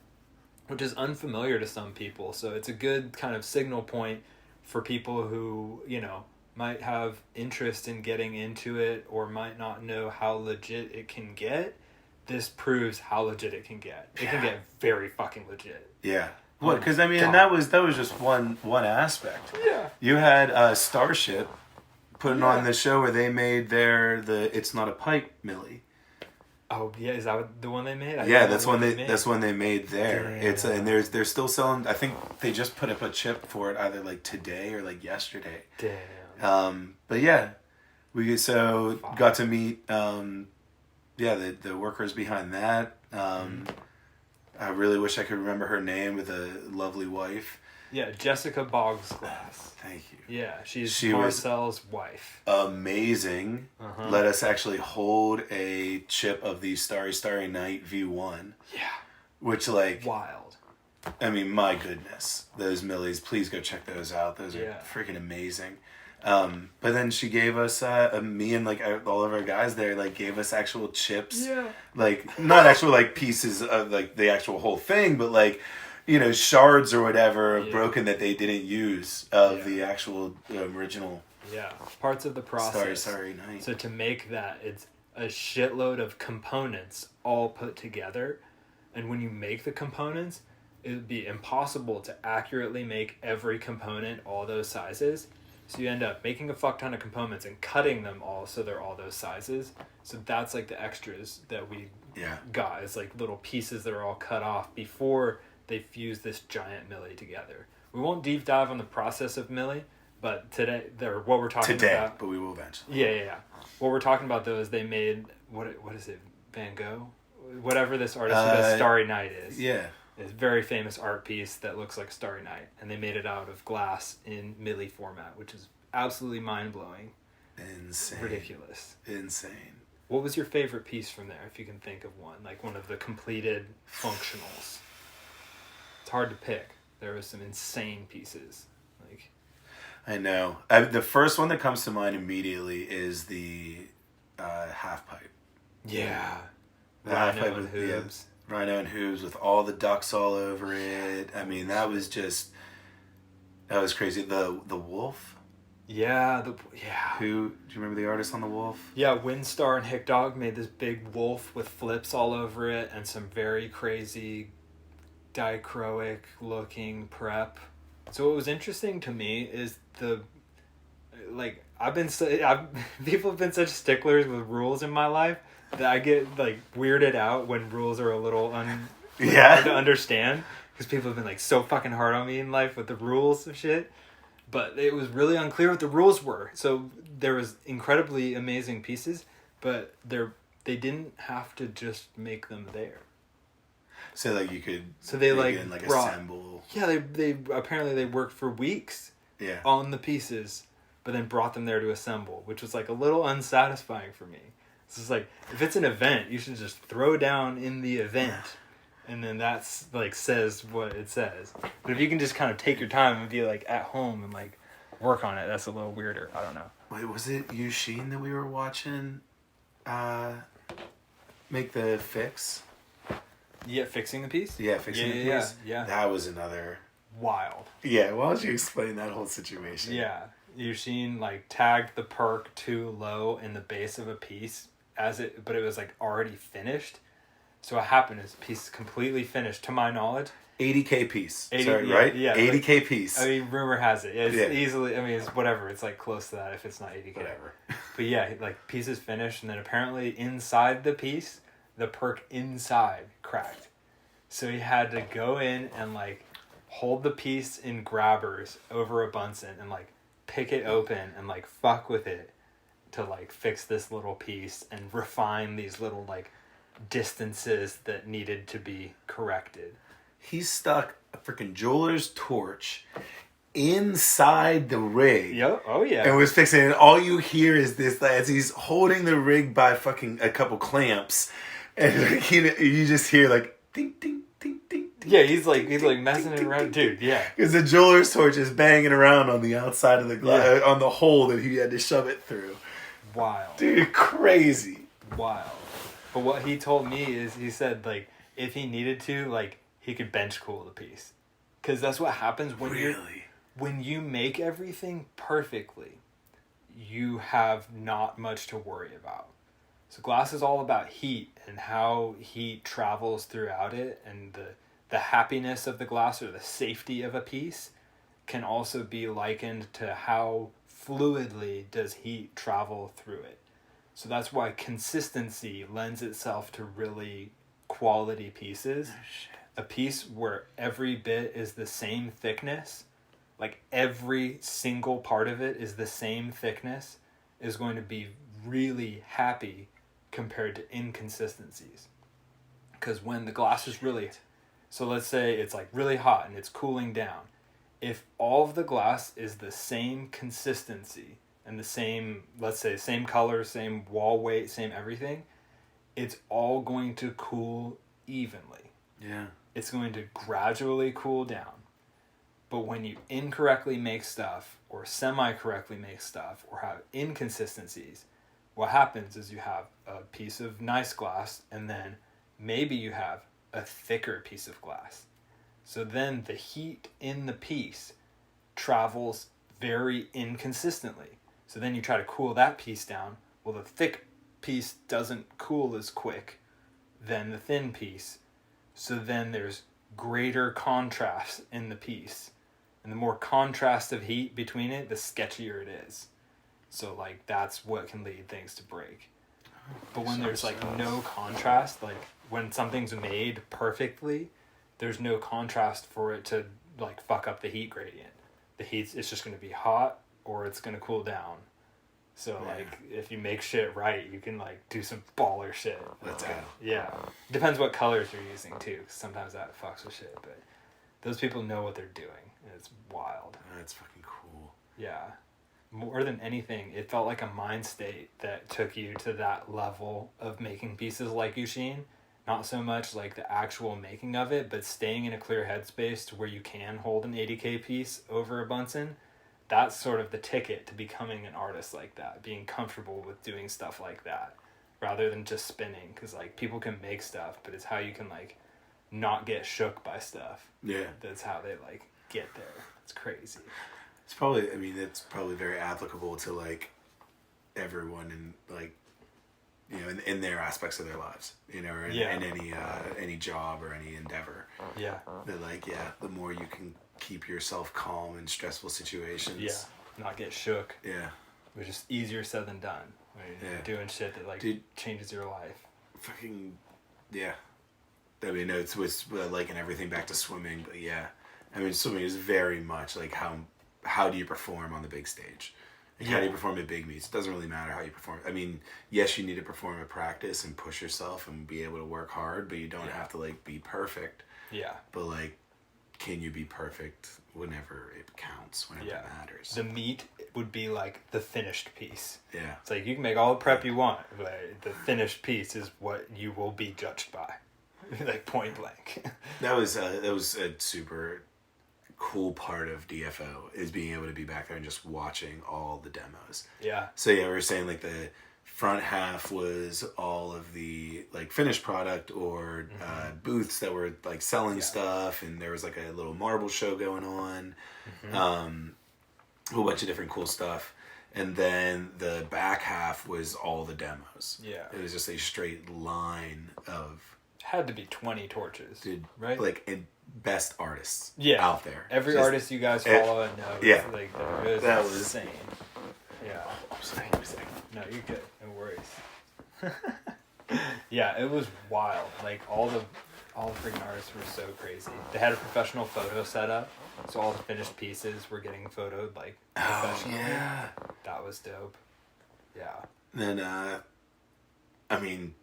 which is unfamiliar to some people. So it's a good kind of signal point for people who, you know, might have interest in getting into it or might not know how legit it can get. This proves how legit it can get. It can get very fucking legit. Yeah. What? Because I mean, and that was just one aspect. Yeah. You had Starship putting on the show where they made the It's Not a Pipe Millie. Oh yeah, is that the one they made? That's one they made there. Damn. It's and they're still selling. I think they just put up a chip for it either like today or like yesterday. Damn. But yeah, We so got to meet the workers behind that. I really wish I could remember her name, with a lovely wife. Yeah, Jessica Boggs Glass. Thank you. Yeah, she Marcel's wife. Amazing. Let us actually hold a chip of the Starry Starry Night V1. Yeah. Which, like... wild. I mean, my goodness. Those Millies, please go check those out. Those are freaking amazing. But then she gave us, me and like all of our guys there, like gave us actual chips. Yeah. Like, not actual like pieces of like the actual whole thing, but like, you know, shards or whatever broken that they didn't use of the actual original. Yeah. Parts of the process. Sorry, Night. So to make that, it's a shitload of components all put together. And when you make the components, it would be impossible to accurately make every component all those sizes. So you end up making a fuck ton of components and cutting them all so they're all those sizes. So that's like the extras that we got. It's like little pieces that are all cut off before they fuse this giant Millie together. We won't deep dive on the process of Millie, but what we're talking about... but we will eventually. Yeah. What we're talking about, though, is they made... What is it? Van Gogh? Whatever this artist who does Starry Night is. Yeah. It's a very famous art piece that looks like Starry Night. And they made it out of glass in Millie format, which is absolutely mind-blowing. Insane. Ridiculous. Insane. What was your favorite piece from there, if you can think of one? Like one of the completed functionals. It's hard to pick. There were some insane pieces. Like, I know. The first one that comes to mind immediately is the half pipe. Yeah. The half pipe with hooves. Rhino and hooves with all the ducks all over it. I mean, that was crazy. The wolf. Yeah, Who do you remember the artist on the wolf? Yeah, Windstar and Hick Dog made this big wolf with flips all over it and some very crazy dichroic looking prep. So what was interesting to me is people have been such sticklers with rules in my life that I get like weirded out when rules are a little hard to understand, because people have been like so fucking hard on me in life with the rules of shit. But it was really unclear what the rules were. So there was incredibly amazing pieces, but they didn't have to just make them there. So like you could. So they assemble. Yeah, they apparently they worked for weeks. Yeah. On the pieces, but then brought them there to assemble, which was like a little unsatisfying for me. It's just like, if it's an event, you should just throw down in the event, and then that's like says what it says. But if you can just kind of take your time and be like at home and like work on it, that's a little weirder. I don't know. Wait, was it Yushin that we were watching make the fix? Yeah, fixing the piece? Yeah, fixing the piece? Yeah. That was another... wild. Yeah, why don't you explain that whole situation? Yeah. Yushin like tagged the perk too low in the base of a piece but it was like already finished. So what happened is the piece is completely finished, to my knowledge. 80K piece. Right? Yeah. 80K piece. I mean, rumor has it. It's easily, I mean, it's whatever. It's like close to that if it's not 80K. Whatever. But yeah, like piece is finished, and then apparently inside the piece, the perk inside cracked. So he had to go in and like hold the piece in grabbers over a Bunsen and like pick it open and like fuck with it to like fix this little piece and refine these little like distances that needed to be corrected. He stuck a freaking jeweler's torch inside the rig. Yep. Oh yeah. And was fixing it. And all you hear is this as he's holding the rig by fucking a couple clamps, and you just hear like ding ding ding ding. Yeah, he's like messing it around, dude. Yeah, because the jeweler's torch is banging around on the outside of the glass, on the hole that he had to shove it through. Wild, dude, crazy. Wild. But what he told me is, he said like if he needed to, like he could bench cool the piece, because that's what happens when you make everything perfectly. You have not much to worry about. So glass is all about heat and how heat travels throughout it, and the happiness of the glass or the safety of a piece can also be likened to how fluidly does heat travel through it. So that's why consistency lends itself to really quality pieces. Oh, shit. A piece where every bit is the same thickness, like every single part of it is the same thickness, is going to be really happy compared to inconsistencies. Because when the glass is really... So let's say it's like really hot and it's cooling down. If all of the glass is the same consistency and the same, let's say, same color, same wall weight, same everything, it's all going to cool evenly. Yeah. It's going to gradually cool down. But when you incorrectly make stuff or semi-correctly make stuff or have inconsistencies, what happens is you have a piece of nice glass and then maybe you have a thicker piece of glass. So then the heat in the piece travels very inconsistently. So then you try to cool that piece down. Well, the thick piece doesn't cool as quick than the thin piece. So then there's greater contrast in the piece. And the more contrast of heat between it, the sketchier it is. So, like, that's what can lead things to break. But when there's, like, no contrast, like, when something's made perfectly, there's no contrast for it to, like, fuck up the heat gradient. It's just going to be hot or it's going to cool down. So, like, if you make shit right, you can, like, do some baller shit. Let's go. Yeah. Depends what colors you're using, too, 'cause sometimes that fucks with shit. But those people know what they're doing, and it's wild. That's fucking cool. Yeah. More than anything, it felt like a mind state that took you to that level of making pieces like Yushin. Not so much like the actual making of it, but staying in a clear headspace to where you can hold an 80K piece over a Bunsen. That's sort of the ticket to becoming an artist like that, being comfortable with doing stuff like that rather than just spinning. Because, like, people can make stuff, but it's how you can, like, not get shook by stuff. Yeah. That's how they, like, get there. It's crazy. It's probably, I mean, it's probably very applicable to, like, everyone in, like, you know, in their aspects of their lives, you know, or in any job or any endeavor. Yeah. That, like, the more you can keep yourself calm in stressful situations. Yeah. Not get shook. Yeah. Which is easier said than done. When you're doing shit that, like, changes your life. Fucking, yeah. I mean, it's liking everything back to swimming, but yeah. I mean, swimming is very much, like, how do you perform on the big stage? Like, how do you perform at big meets? It doesn't really matter how you perform. I mean, yes, you need to perform at practice and push yourself and be able to work hard, but you don't have to, like, be perfect. Yeah. But, like, can you be perfect whenever it counts, whenever it matters? The meat would be, like, the finished piece. Yeah. It's like, you can make all the prep you want, but the finished piece is what you will be judged by. Like, point blank. That was a super cool part of DFO, is being able to be back there and just watching all the demos. Yeah. So yeah, we were saying, like, the front half was all of the, like, finished product or booths that were, like, selling stuff, and there was, like, a little marble show going on, a whole bunch of different cool stuff. And then the back half was all the demos. Yeah. It was just a straight line of... Had to be 20 torches. Dude, right? Like, and best artists out there. Every artist you guys follow and know. Yeah. Like, that was insane. Yeah. I'm sorry. No, you're good. No worries. Yeah, it was wild. Like, all the freaking artists were so crazy. They had a professional photo set up, so all the finished pieces were getting photoed, like, professionally. Oh, yeah. That was dope. Yeah. Then, I mean,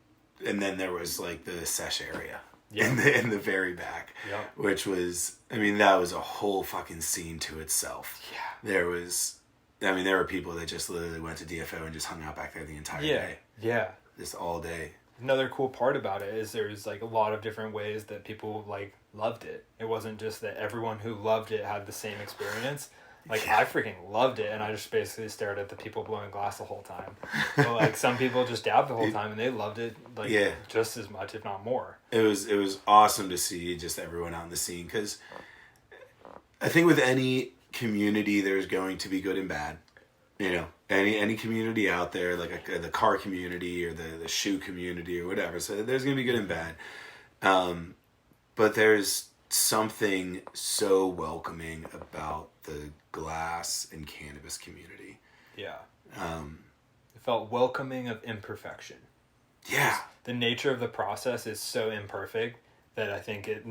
and then there was, like, the sesh area. Yeah. In the very back. Yeah. Which was, I mean, that was a whole fucking scene to itself. Yeah. There were people that just literally went to DFO and just hung out back there the entire day. Yeah. Just all day. Another cool part about it is there's, like, a lot of different ways that people, like, loved it. It wasn't just that everyone who loved it had the same experience. Like, I freaking loved it, and I just basically stared at the people blowing glass the whole time. But, like, some people just dabbed the whole time, and they loved it, like, just as much, if not more. It was awesome to see just everyone out in the scene, because I think with any community, there's going to be good and bad. You know, any community out there, like the car community or the shoe community or whatever, so there's going to be good and bad. But there's something so welcoming about the glass and cannabis community. Yeah. It felt welcoming of imperfection. Yeah. The nature of the process is so imperfect that I think it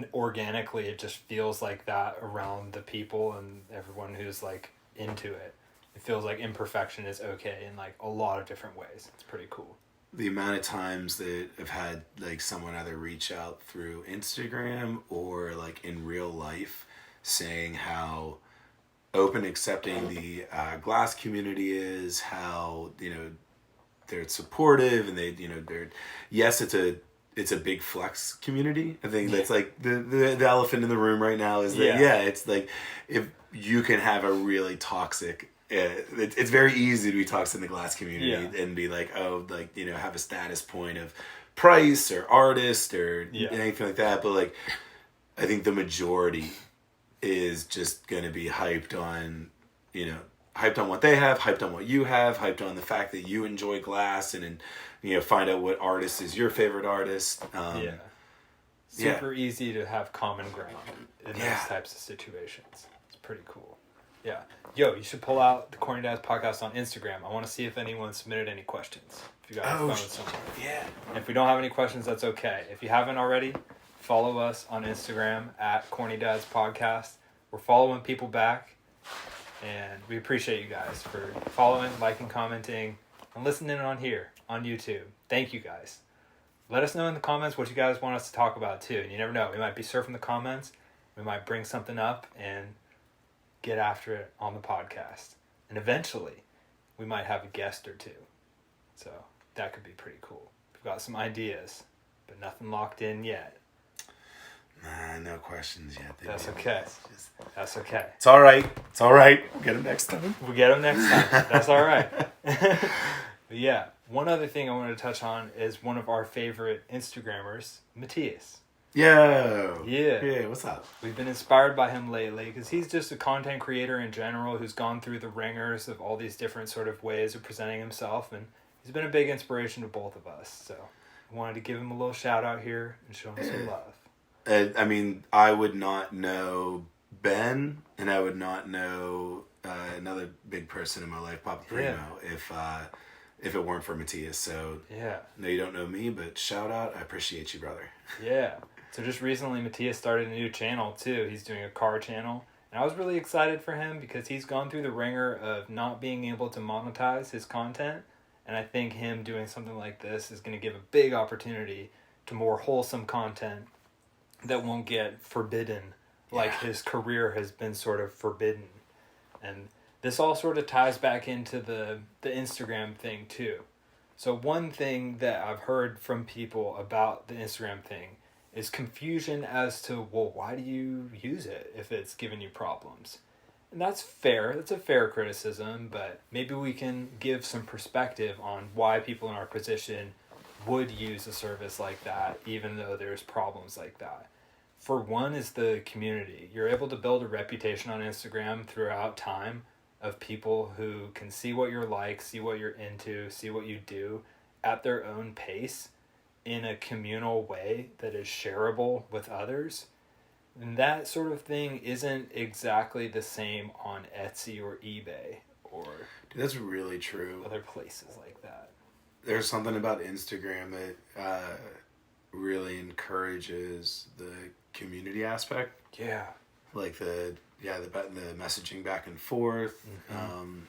just feels like that around the people and everyone who's, like, into it. it feels like imperfection is okay in like a lot of different ways. It's pretty cool. The amount of times that I've had like someone either reach out through Instagram or like in real life saying how open accepting the glass community is, how, you know, they're supportive and they, you know, they're, yes, it's a big flex community. I think that's like the elephant in the room right now is that, it's like if you can have a really toxic, it's very easy to be toxic in the glass community and be like, oh, like, you know, have a status point of price or artist or anything like that. But like, I think the majority is just going to be hyped on, you know, hyped on what they have, hyped on what you have, hyped on the fact that you enjoy glass and you know, find out what artist is your favorite artist. Super easy to have common ground in those types of situations. It's pretty cool. Yeah. Yo, you should pull out the Corny Dads podcast on Instagram. I want to see if anyone submitted any questions. If you guys found somewhere. Yeah. And if we don't have any questions, that's okay. If you haven't already, follow us on Instagram at Corny Dads Podcast. We're following people back, and we appreciate you guys for following, liking, commenting, and listening on here on YouTube. Thank you guys. Let us know in the comments what you guys want us to talk about too. And you never know, we might be surfing the comments, we might bring something up and get after it on the podcast. And eventually, we might have a guest or two. So that could be pretty cool. We've got some ideas, but nothing locked in yet. Nah, no questions yet. That's okay. That's okay. It's all right. It's all right. We'll get them next time. We'll get them next time. That's all right. But yeah, one other thing I wanted to touch on is one of our favorite Instagrammers, Matthias. Yo. Yeah. Yeah, what's up? We've been inspired by him lately because he's just a content creator in general who's gone through the ringers of all these different sort of ways of presenting himself, and he's been a big inspiration to both of us. So I wanted to give him a little shout out here and show him some love. I mean, I would not know Ben, and I would not know another big person in my life, Papa Primo, if it weren't for Matthias. So, no, you don't know me, but shout out. I appreciate you, brother. Yeah. So just recently, Matthias started a new channel, too. He's doing a car channel. And I was really excited for him because he's gone through the ringer of not being able to monetize his content. And I think him doing something like this is going to give a big opportunity to more wholesome content that won't get forbidden like his career has been sort of forbidden. And this all sort of ties back into the Instagram thing too. So one thing that I've heard from people about the Instagram thing is confusion as to, well, why do you use it if it's giving you problems? And that's fair. That's a fair criticism, but maybe we can give some perspective on why people in our position would use a service like that, even though there's problems like that. For one is the community. You're able to build a reputation on Instagram throughout time of people who can see what you're like, see what you're into, see what you do at their own pace in a communal way that is shareable with others. And that sort of thing isn't exactly the same on Etsy or eBay or Dude, that's really true. Other places like that. There's something about Instagram that really encourages the community aspect. Yeah. Like the messaging back and forth. Mm-hmm.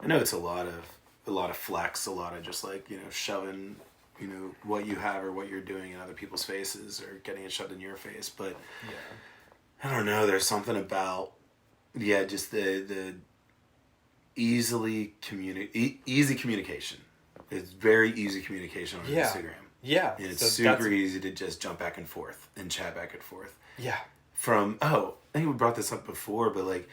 I know it's a lot of flex, a lot of just like, you know, shoving, you know, what you have or what you're doing in other people's faces or getting it shoved in your face. But I don't know. There's something about just the easy communication. It's very easy communication on Instagram. Yeah. And it's super easy to just jump back and forth and chat back and forth. Yeah. I think we brought this up before, but like,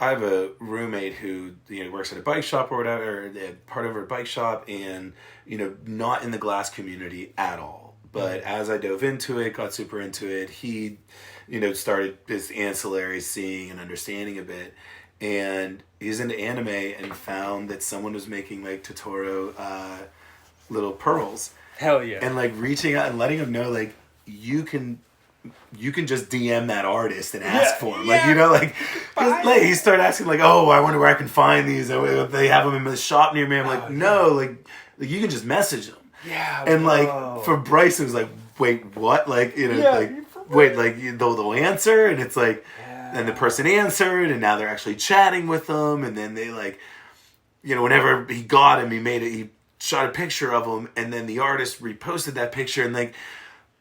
I have a roommate who, you know, works at a bike shop or whatever, part of her bike shop, and, you know, not in the glass community at all. But as I dove into it, got super into it, he, you know, started his ancillary seeing and understanding a bit. And he's into anime and found that someone was making like Totoro little pearls. Hell yeah. And like reaching out and letting him know, like, you can just DM that artist and ask for him. Like, you know, like he started asking like, oh, I wonder where I can find these. They have them in the shop near me. I'm like, no, like you can just message them. Yeah. And like for Bryce, it was like, wait, what? Like, you know, like, wait, like they'll answer. And it's like, and the person answered and now they're actually chatting with them. And then they like, whenever he got him, he shot a picture of him, and then the artist reposted that picture, and like,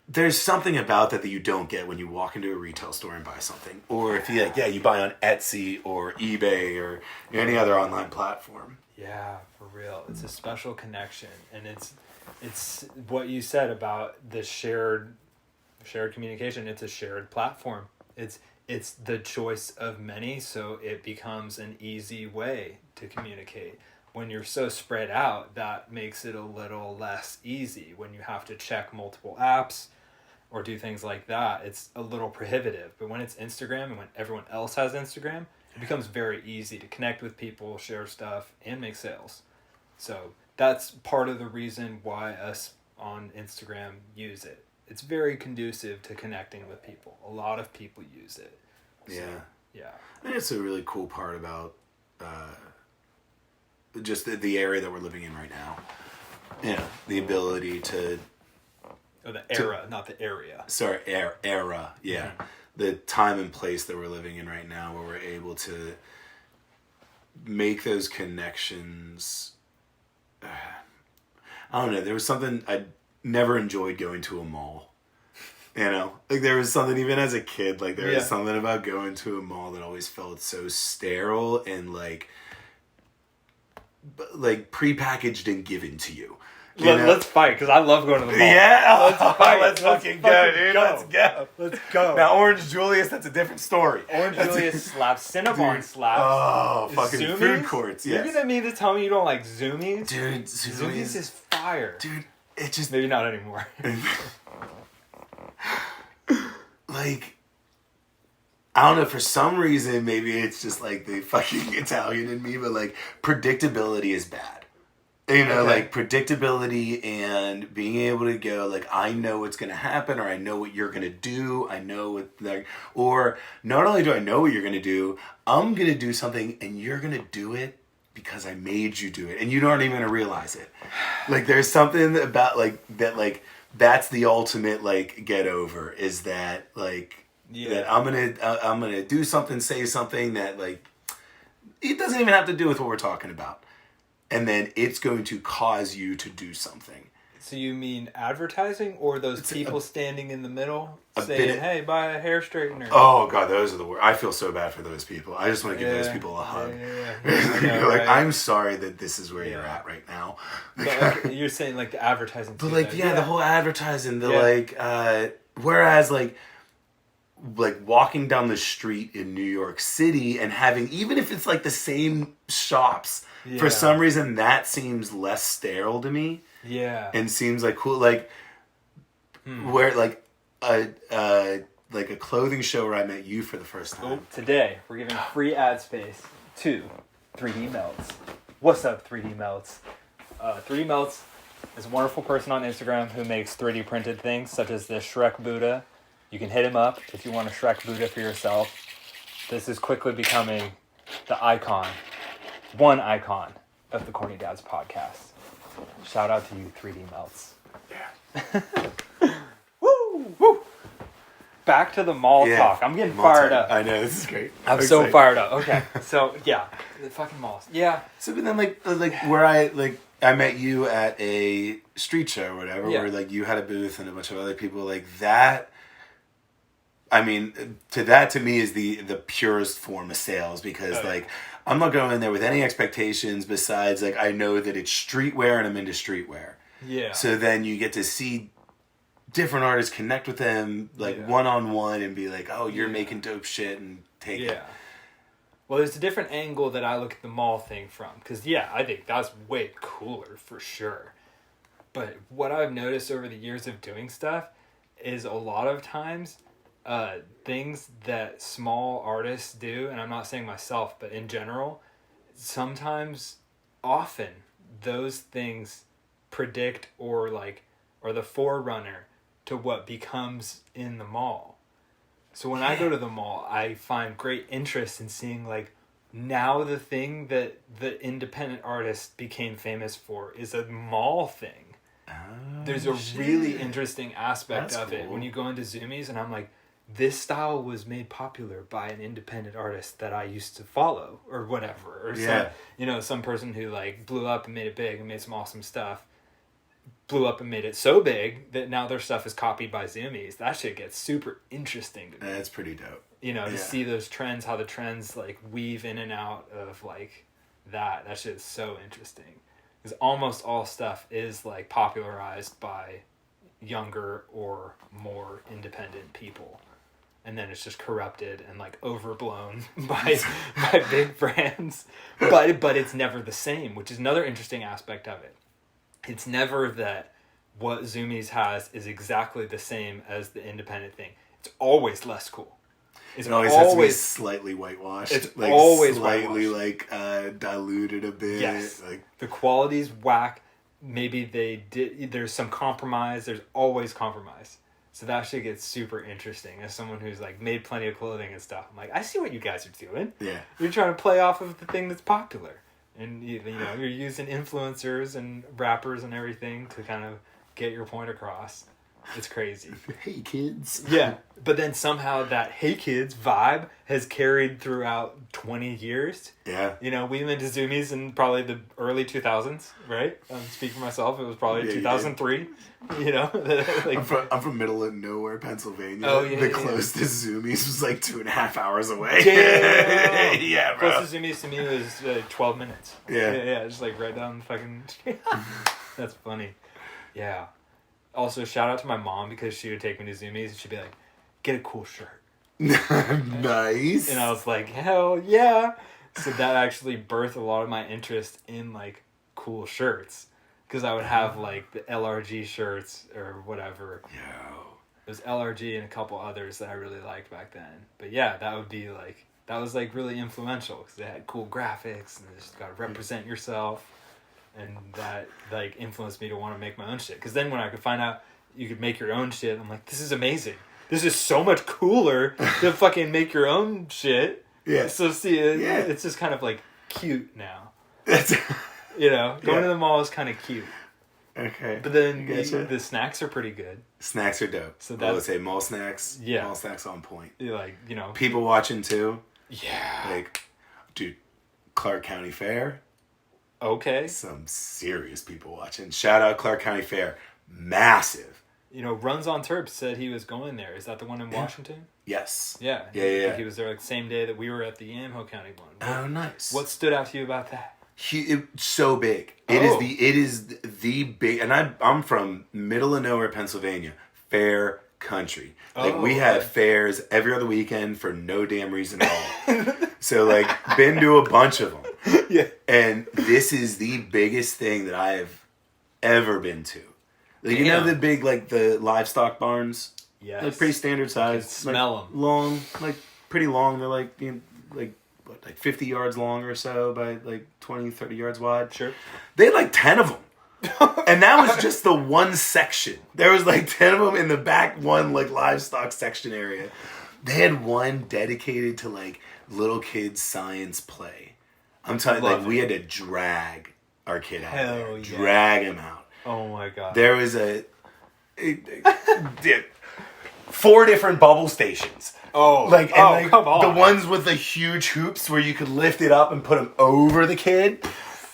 there's something about that you don't get when you walk into a retail store and buy something, or if you you buy on Etsy or eBay or any other online platform. Yeah, for real. It's a special connection, and it's what you said about the shared communication. It's a shared platform. It's the choice of many, so it becomes an easy way to communicate. When you're so spread out, that makes it a little less easy. When you have to check multiple apps or do things like that, it's a little prohibitive. But when it's Instagram and when everyone else has Instagram, it becomes very easy to connect with people, share stuff, and make sales. So that's part of the reason why us on Instagram use it. It's very conducive to connecting with people. A lot of people use it. So, yeah. I think it's a really cool part about just the area that we're living in right now. Yeah, the ability to... Oh, the era, not the area. Sorry, era, yeah. Mm-hmm. The time and place that we're living in right now, where we're able to make those connections. I don't know, there was something I never enjoyed going to a mall. Like there was something, even as a kid, like there was something about going to a mall that always felt so sterile and like prepackaged and given to you. Let's fight, because I love going to the mall. Yeah, let's fight. Let's fucking go, dude. Let's go. Let's go. Now, Orange Julius, that's a different story. Orange Julius slaps. Cinnabon slaps. Oh, fucking Zoomies? Food courts, yes. You're gonna mean to tell me you don't like Zoomies? Dude, Zoomies is fire. Dude, it just... Maybe not anymore. Like, I don't know, for some reason, maybe it's just like the fucking Italian in me, but like, predictability is bad. Like predictability and being able to go, like, I know what's going to happen, or I know what you're going to do. I know what, like, or not only do I know what you're going to do, I'm going to do something and you're going to do it because I made you do it. And you aren't even going to realize it. Like, there's something about, like, that, like, that's the ultimate, like, get over, is that, like, that I'm going to do something, say something that, like, it doesn't even have to do with what we're talking about. And then it's going to cause you to do something. So you mean advertising, or those people standing in the middle saying, hey, buy a hair straightener? Oh, God, those are the worst. I feel so bad for those people. I just want to give those people a hug. Yeah, like, right? I'm sorry that this is where you're at right now. But you're saying, like, the advertising. But, like, the whole advertising, like, whereas, like, walking down the street in New York City and having, even if it's, like, the same shops, for some reason, that seems less sterile to me. Yeah. And seems like cool, like, where, like, a clothing show where I met you for the first time. Today, we're giving free ad space to 3D Melts. What's up, 3D Melts? 3D Melts is a wonderful person on Instagram who makes 3D printed things, such as this Shrek Buddha. You can hit him up if you want a Shrek Buddha for yourself. This is quickly becoming the icon. One icon of the Corny Dads podcast. Shout out to you, 3D Melts. Yeah. Woo! Woo! Back to the mall talk. I'm getting fired up. I know, this is great. I'm so fired up. Okay. So, yeah. The fucking malls. Yeah. So, but then, like where I met you at a street show or whatever, where, like, you had a booth and a bunch of other people, like, that... I mean, to me is the purest form of sales, because like, I'm not going in there with any expectations besides, like, I know that it's streetwear and I'm into streetwear. Yeah. So then you get to see different artists, connect with them, like, one-on-one, and be like, oh, you're making dope shit, and take it. Well, there's a different angle that I look at the mall thing from, because, I think that's way cooler, for sure. But what I've noticed over the years of doing stuff is a lot of times... things that small artists do, and I'm not saying myself, but in general, often those things predict or the forerunner to what becomes in the mall. So when I go to the mall, I find great interest in seeing, like, now the thing that the independent artist became famous for is a mall thing. There's a really interesting aspect of it when you go into Zoomies, and I'm like, this style was made popular by an independent artist that I used to follow or whatever. Or some person who like blew up and made it big and made some awesome stuff. Blew up and made it so big that now their stuff is copied by Zoomies. That shit gets super interesting to me. That's pretty dope. To see those trends, how the trends like weave in and out of like that. That shit is so interesting. Because almost all stuff is like popularized by younger or more independent people. And then it's just corrupted and like overblown by big brands. But it's never the same, which is another interesting aspect of it. It's never that what Zoomies has is exactly the same as the independent thing. It's always less cool. It always has to be slightly whitewashed. It's like always slightly whitewashed. Diluted a bit. Yes. Like the quality's whack. Maybe there's some compromise. There's always compromise. So that shit gets super interesting as someone who's like made plenty of clothing and stuff. I'm like, I see what you guys are doing. Yeah. You're trying to play off of the thing that's popular. And you're using influencers and rappers and everything to kind of get your point across. It's crazy. Hey kids. Yeah, but then somehow that "Hey kids" vibe has carried throughout 20 years. Yeah. We went to Zoomies in probably the early 2000s, right? Speaking for myself, it was probably 2003. Like, I'm from middle of nowhere, Pennsylvania. Oh yeah. The closest Zoomies was like 2.5 hours away. Damn. Yeah, bro. Closest Zoomies to me was 12 minutes. Yeah, just like right down the fucking street. That's funny. Yeah. Also, shout out to my mom because she would take me to Zoomies and she'd be like, "Get a cool shirt." Nice. And I was like, "Hell yeah!" So that actually birthed a lot of my interest in like cool shirts because I would have like the LRG shirts or whatever. Yeah. It was LRG and a couple others that I really liked back then. But yeah, that was like really influential because they had cool graphics and they just gotta represent yourself. And that like influenced me to want to make my own shit. Because then when I could find out you could make your own shit, I'm like, this is amazing. This is so much cooler to fucking make your own shit. Yeah. So it's just kind of like cute now. Going to the mall is kind of cute. Okay. But then the snacks are pretty good. Snacks are dope. So I would say mall snacks. Yeah. Mall snacks on point. Like, People watching too. Yeah. Like, dude, Clark County Fair. Okay. Some serious people watching. Shout out Clark County Fair. Massive. Runs on Terps said he was going there. Is that the one in Washington? Yes. Yeah. Yeah. He was there like the same day that we were at the Yamaha County one. Oh, nice. What stood out to you about that? It's so big. It is the big, and I'm from middle of nowhere, Pennsylvania. Fair country. Like we have fairs every other weekend for no damn reason at all. So like been to a bunch of them. Yeah. And this is the biggest thing that I have ever been to. Like, you know the big like the livestock barns? Yes. Like pretty standard size. Smell them. Long, like pretty long. They're like like 50 yards long or so by like 20, 30 yards wide. Sure. They had like 10 of them. And that was just the one section. There was like 10 of them in the back one like livestock section area. They had one dedicated to like little kids science play. I'm telling you, like we had to drag our kid out there. Drag him out. Oh my god. There was 4 different bubble stations. Come on. The ones with the huge hoops where you could lift it up and put them over the kid.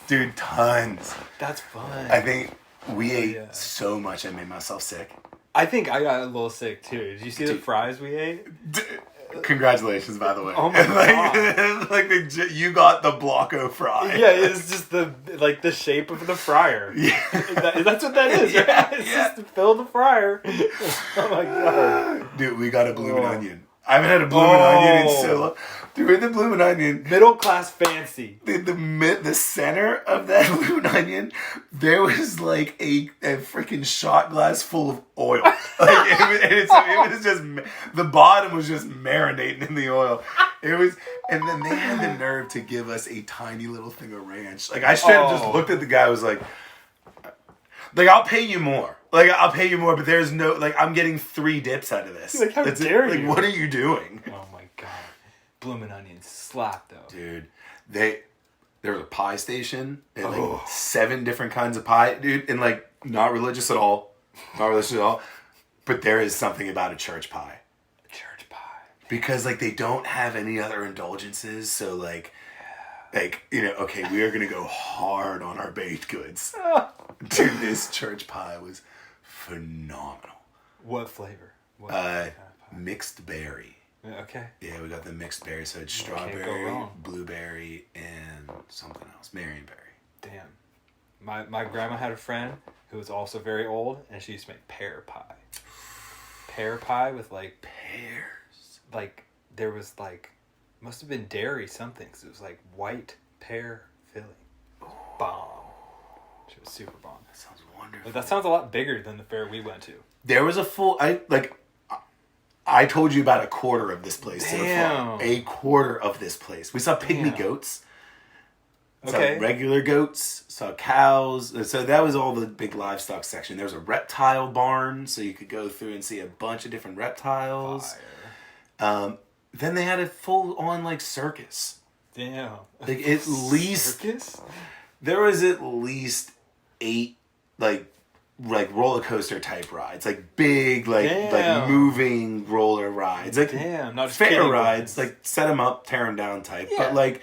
Dude, tons. That's fun. I think we ate so much I made myself sick. I think I got a little sick too. Did you see the fries we ate? Congratulations, by the way. Oh my god! You got the Blocko fry. Yeah, it's just the shape of the fryer. Yeah, that's what that is. Right? Yeah, it's just to fill the fryer. Oh my god! Dude, we got a bloomin' onion. I haven't had a bloomin' onion in so long. Dude, with the bloomin' onion, middle class fancy. The center of that bloomin' onion, there was like a freaking shot glass full of oil. Like it was just the bottom was just marinating in the oil. And then they had the nerve to give us a tiny little thing of ranch. Like I straight up just looked at the guy. I was like, I'll pay you more. Like, I'll pay you more, but there's no, like, I'm getting 3 dips out of this. Like, how dare you? Like, what are you doing? Oh, my God. Bloomin' onions slap, though. Dude, there was a pie station. And, like, 7 different kinds of pie. Dude, and, like, not religious at all. Not religious at all. But there is something about a church pie. A church Because, like, they don't have any other indulgences, so, like, okay, we are going to go hard on our baked goods. Dude, this church pie was phenomenal. What flavor? Mixed berry. Okay. Yeah, we got the mixed berry, so it's strawberry, blueberry, and something else, marionberry. Damn. My grandma had a friend who was also very old, and she used to make pear pie. Pear pie with, like... Pears. Like, there was, like... Must have been dairy something, because it was, like, white pear filling. Bomb. She was super bomb. That sounds wonderful. Like, that sounds a lot bigger than the fair we went to. There was a full... I told you about a quarter of this place so far. A quarter of this place. We saw pygmy goats. Saw regular goats. Saw cows. So that was all the big livestock section. There was a reptile barn, so you could go through and see a bunch of different reptiles. Then they had a full-on, like, circus. Damn. Like, at least... Circus? There was at least 8, like roller coaster type rides, like big, like moving roller rides, like not just fair rides, like set them up, tear them down type, but like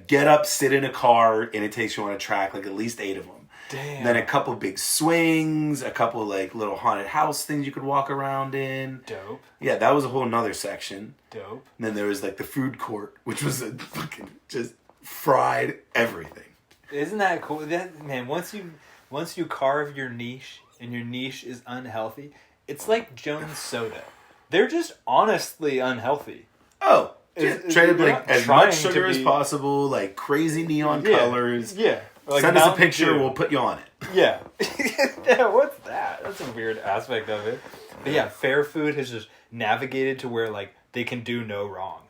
get up, sit in a car, and it takes you on a track, like at least 8 of them. Damn. Then a couple big swings, a couple like little haunted house things you could walk around in. Dope. Yeah, that was a whole nother section. Dope. And then there was like the food court, which was a fucking just fried everything. Isn't that cool? That man, once you carve your niche and your niche is unhealthy, it's like Jones Soda. They're just honestly unhealthy. Oh, traded like as much sugar as possible, like crazy neon colors. Yeah. Like send us a picture, we'll put you on it. Yeah. Yeah, what's that? That's a weird aspect of it. But yeah, fair food has just navigated to where like they can do no wrong.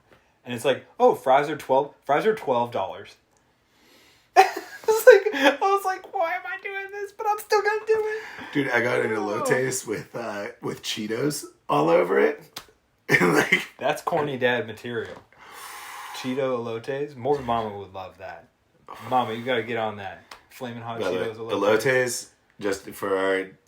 And it's like, oh, fries are $12. I was like, why am I doing this? But I'm still gonna do it. Dude, I got an elotes with Cheetos all over it. Like that's corny dad material. Cheeto elotes. More mama would love that. Mama, you gotta get on that. Flaming hot Cheetos elotes. Elotes, just for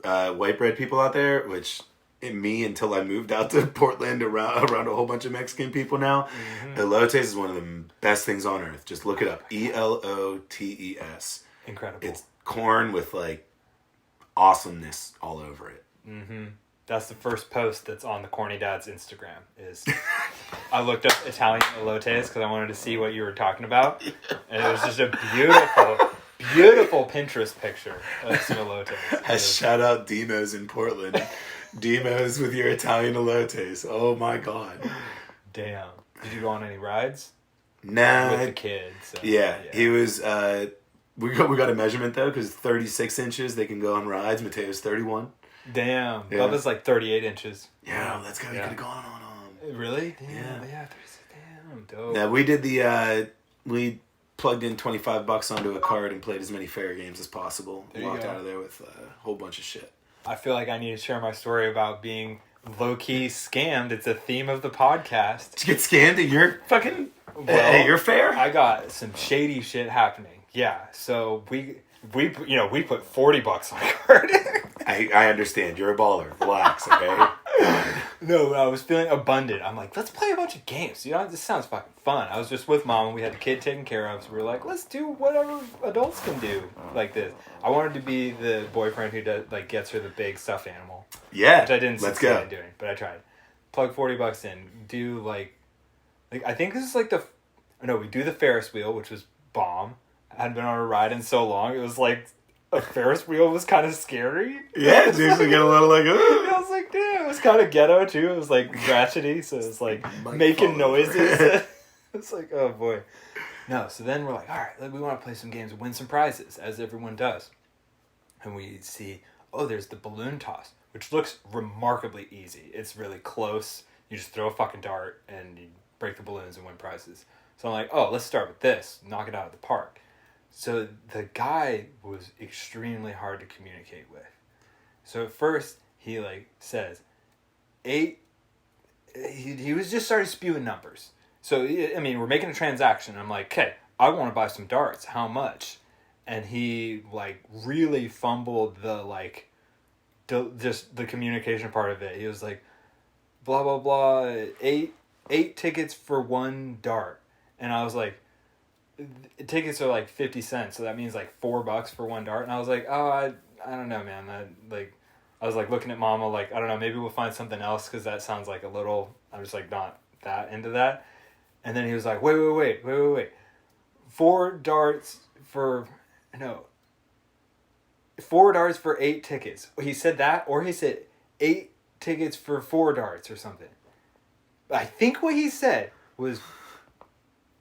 our white bread people out there, which me until I moved out to Portland around a whole bunch of Mexican people now. Mm-hmm. Elotes is one of the best things on earth. Just look it up. ELOTES. Incredible. It's corn with like awesomeness all over it. Mm-hmm. That's the first post that's on the Corny Dad's Instagram. Is I looked up Italian elotes because I wanted to see what you were talking about, and it was just a beautiful Pinterest picture of some elotes. Shout out Demos in Portland. Demos with your Italian elotes. Oh my god. Damn. Did you go on any rides? Nah. With the kids. So, yeah, he was. We got a measurement though because 36 inches they can go on rides. Mateo's 31. Damn. Yeah. Bubba's like 38 inches. Yeah, that's how we could have gone on. Really? Damn. Yeah. 36. Damn. Dope. Now we did the. We plugged in $25 onto a card and played as many fair games as possible. Walked out of there with a whole bunch of shit. I feel like I need to share my story about being low-key scammed. It's a theme of the podcast. Did you get scammed at your fucking... at your fair? I got some shady shit happening. Yeah, so we put $40 on a card. I understand. You're a baller. Relax, okay? No, I was feeling abundant. I'm like, let's play a bunch of games. This sounds fucking fun. I was just with mom and we had a kid taken care of, so we were like, let's do whatever adults can do like this. I wanted to be the boyfriend who gets her the big stuffed animal. Yeah, which I didn't succeed in doing, but I tried. Plug $40 in. Do like I think this is like we do the Ferris wheel, which was bomb. I hadn't been on a ride in so long. It was like a Ferris wheel was kind of scary. Yeah, it usually get a little like, ooh. I was like, damn, it was kind of ghetto too. It was like ratchety, so it was like making noises. It's like, oh boy. No, so then we're like, all right, we want to play some games and win some prizes, as everyone does. And we see, there's the balloon toss, which looks remarkably easy. It's really close. You just throw a fucking dart and you break the balloons and win prizes. So I'm like, let's start with this. Knock it out of the park. So the guy was extremely hard to communicate with. So at first, he says, 8, he was just started spewing numbers. So, I mean, we're making a transaction. I'm like, okay, I want to buy some darts. How much? And he, really fumbled just the communication part of it. He was like, blah, blah, blah, 8, 8 tickets for 1 dart. And I was like, tickets are like 50 cents, so that means like $4 for 1 dart. And I was like, oh, I don't know, man. I was like looking at Mama like, I don't know, maybe we'll find something else because that sounds like a little, I'm just like not that into that. And then he was like, wait. 4 darts for 8 tickets. He said that, or he said 8 tickets for 4 darts or something. I think what he said was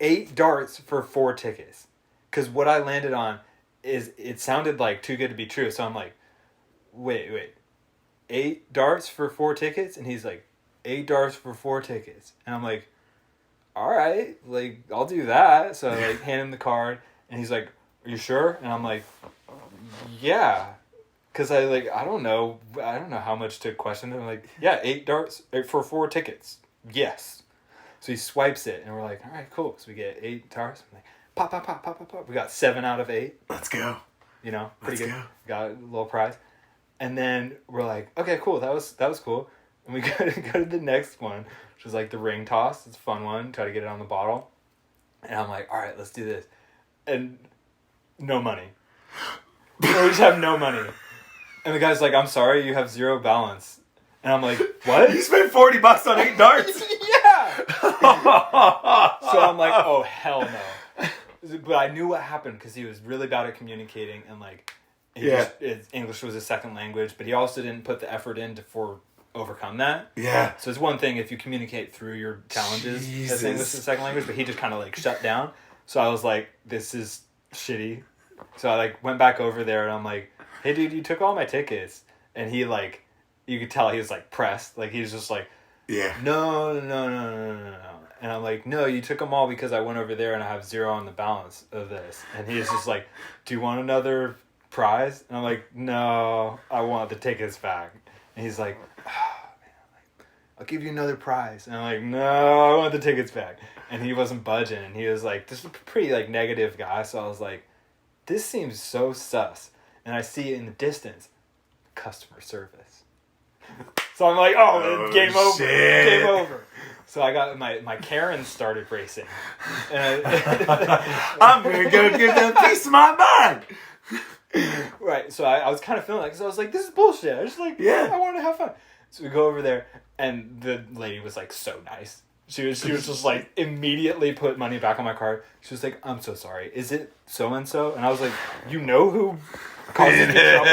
8 darts for 4 tickets. Because what I landed on is it sounded like too good to be true. So I'm like, wait. 8 darts for 4 tickets? And he's like, 8 darts for 4 tickets. And I'm like, all right, like, I'll do that. So I like hand him the card and he's like, are you sure? And I'm like, yeah. Because I don't know how much to question him. I'm like, yeah, 8 darts for 4 tickets. Yes. So he swipes it, and we're like, all right, cool. So we get 8 darts. I'm like, pop. We got 7 out of 8. Let's go. Pretty good. Got a little prize. And then we're like, okay, cool. That was cool. And we go to the next one, which was like the ring toss. It's a fun one. Try to get it on the bottle. And I'm like, all right, let's do this. And no money. We just have no money. And the guy's like, I'm sorry, you have 0 balance. And I'm like, what? You spent $40 on 8 darts? Yeah! So I'm like, oh, hell no. But I knew what happened because he was really bad at communicating and like, his English was his second language, but he also didn't put the effort in to overcome that. Yeah. So it's one thing if you communicate through your challenges as English is a second language, but he just kind of like shut down. So I was like, this is shitty. So I like went back over there and I'm like, hey dude, you took all my tickets. And he like, you could tell he was like pressed. Like he was just like, yeah. No. And I'm like, no, you took them all because I went over there and I have 0 on the balance of this. And he's just like, do you want another prize? And I'm like, no, I want the tickets back. And he's like, oh, man, I'll give you another prize. And I'm like, no, I want the tickets back. And he wasn't budging. And he was like, this is a pretty like negative guy. So I was like, this seems so sus. And I see in the distance, customer service. So I'm like, game over. Shit. Game over. So I got my Karen started racing. And I'm going to go give them a piece of my mind. Right. So I was kind of feeling like, so I was like, this is bullshit. I was like, I want to have fun. So we go over there and the lady was like so nice. She was just like immediately put money back on my card. She was like, I'm so sorry. Is it so-and-so? And I was like, you know who caused me trouble?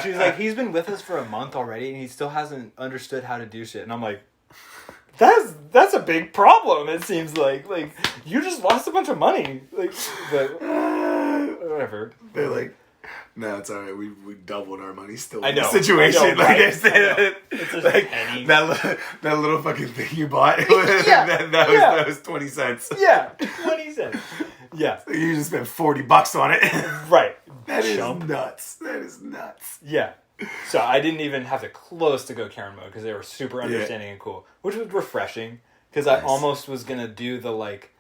She was like, he's been with us for a month already and he still hasn't understood how to do shit. And I'm like, that's a big problem, it seems like. Like, you just lost a bunch of money. Like, but whatever. They're like, no, it's all right. We doubled our money still. I know. In the situation. I know, like, right? it's like penny. That little fucking thing you bought. That was 20 cents. Yeah, 20 cents. Yeah. So you just spent $40 on it. Right. That is nuts. Yeah. So I didn't even have to close to go Karen mode because they were super understanding and cool, which was refreshing because I almost was going to do the like,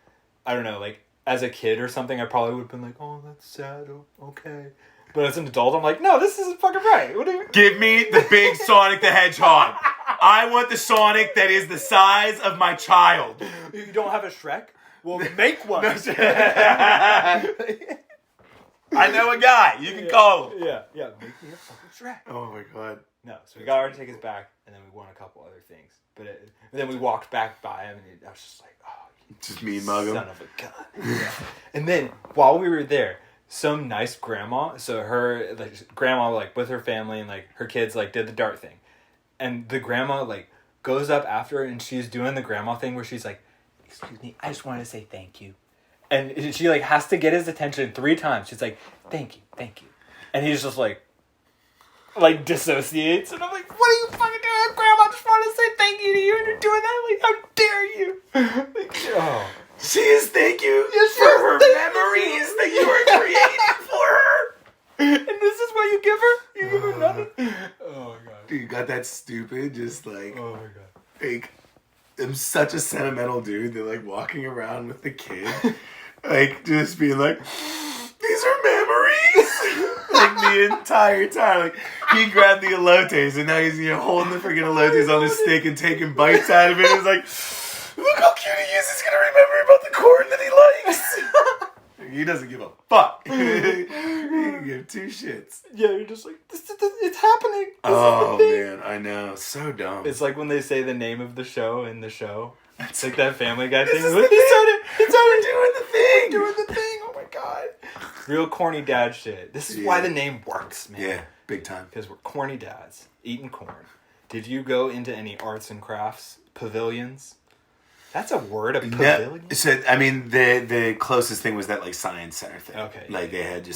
I don't know, like as a kid or something, I probably would have been like, oh, that's sad. Okay. But as an adult, I'm like, no, this isn't fucking right. What do you... Give me the big Sonic the Hedgehog. I want the Sonic that is the size of my child. You don't have a Shrek? Well, make one. I know a guy. You can call him. Yeah. Make me a fucking Shrek. Oh my god. No, so we got our tickets back, and then we won a couple other things. But then we walked back by him, and I was just like, oh, just me and Muggle. Son of a gun. Yeah. And then while we were there, some nice grandma, so her grandma like with her family and like her kids like did the dart thing, and the grandma like goes up after her and she's doing the grandma thing where she's like, excuse me, I just wanted to say thank you, and she like has to get his attention 3 times. She's like, thank you, and he's just like dissociates, and I'm like, what are you fucking doing, grandma? I just wanted to say thank you to you, and you're doing that. Like, how dare you? Like, oh. She is thank you for her memories that you were creating for her. And this is what you give her? You give her nothing? Oh my god. Dude, you got that stupid, just like, oh my god. Like, I'm such a sentimental dude. They're like walking around with the kid, like just being like, these are memories. Like the entire time. Like he grabbed the elotes and now he's holding the freaking elotes on the stick and taking bites out of it. It's like, Look how cute he is. He's gonna remember about the corn that he likes. He doesn't give a fuck. He can give two shits. Yeah, you're just like, it's happening. Oh man, I know. So dumb. It's like when they say the name of the show in the show. It's like that Family Guy thing. He's Like, he said it. He said it. doing the thing. Doing the thing. Oh my god. Real corny dad shit. This is why the name works, man. Yeah, big time. Because we're corny dads eating corn. Did you go into any arts and crafts pavilions? That's a word, a pavilion? No, so, I mean, the closest thing was that, like, science center thing. Okay. Like, they had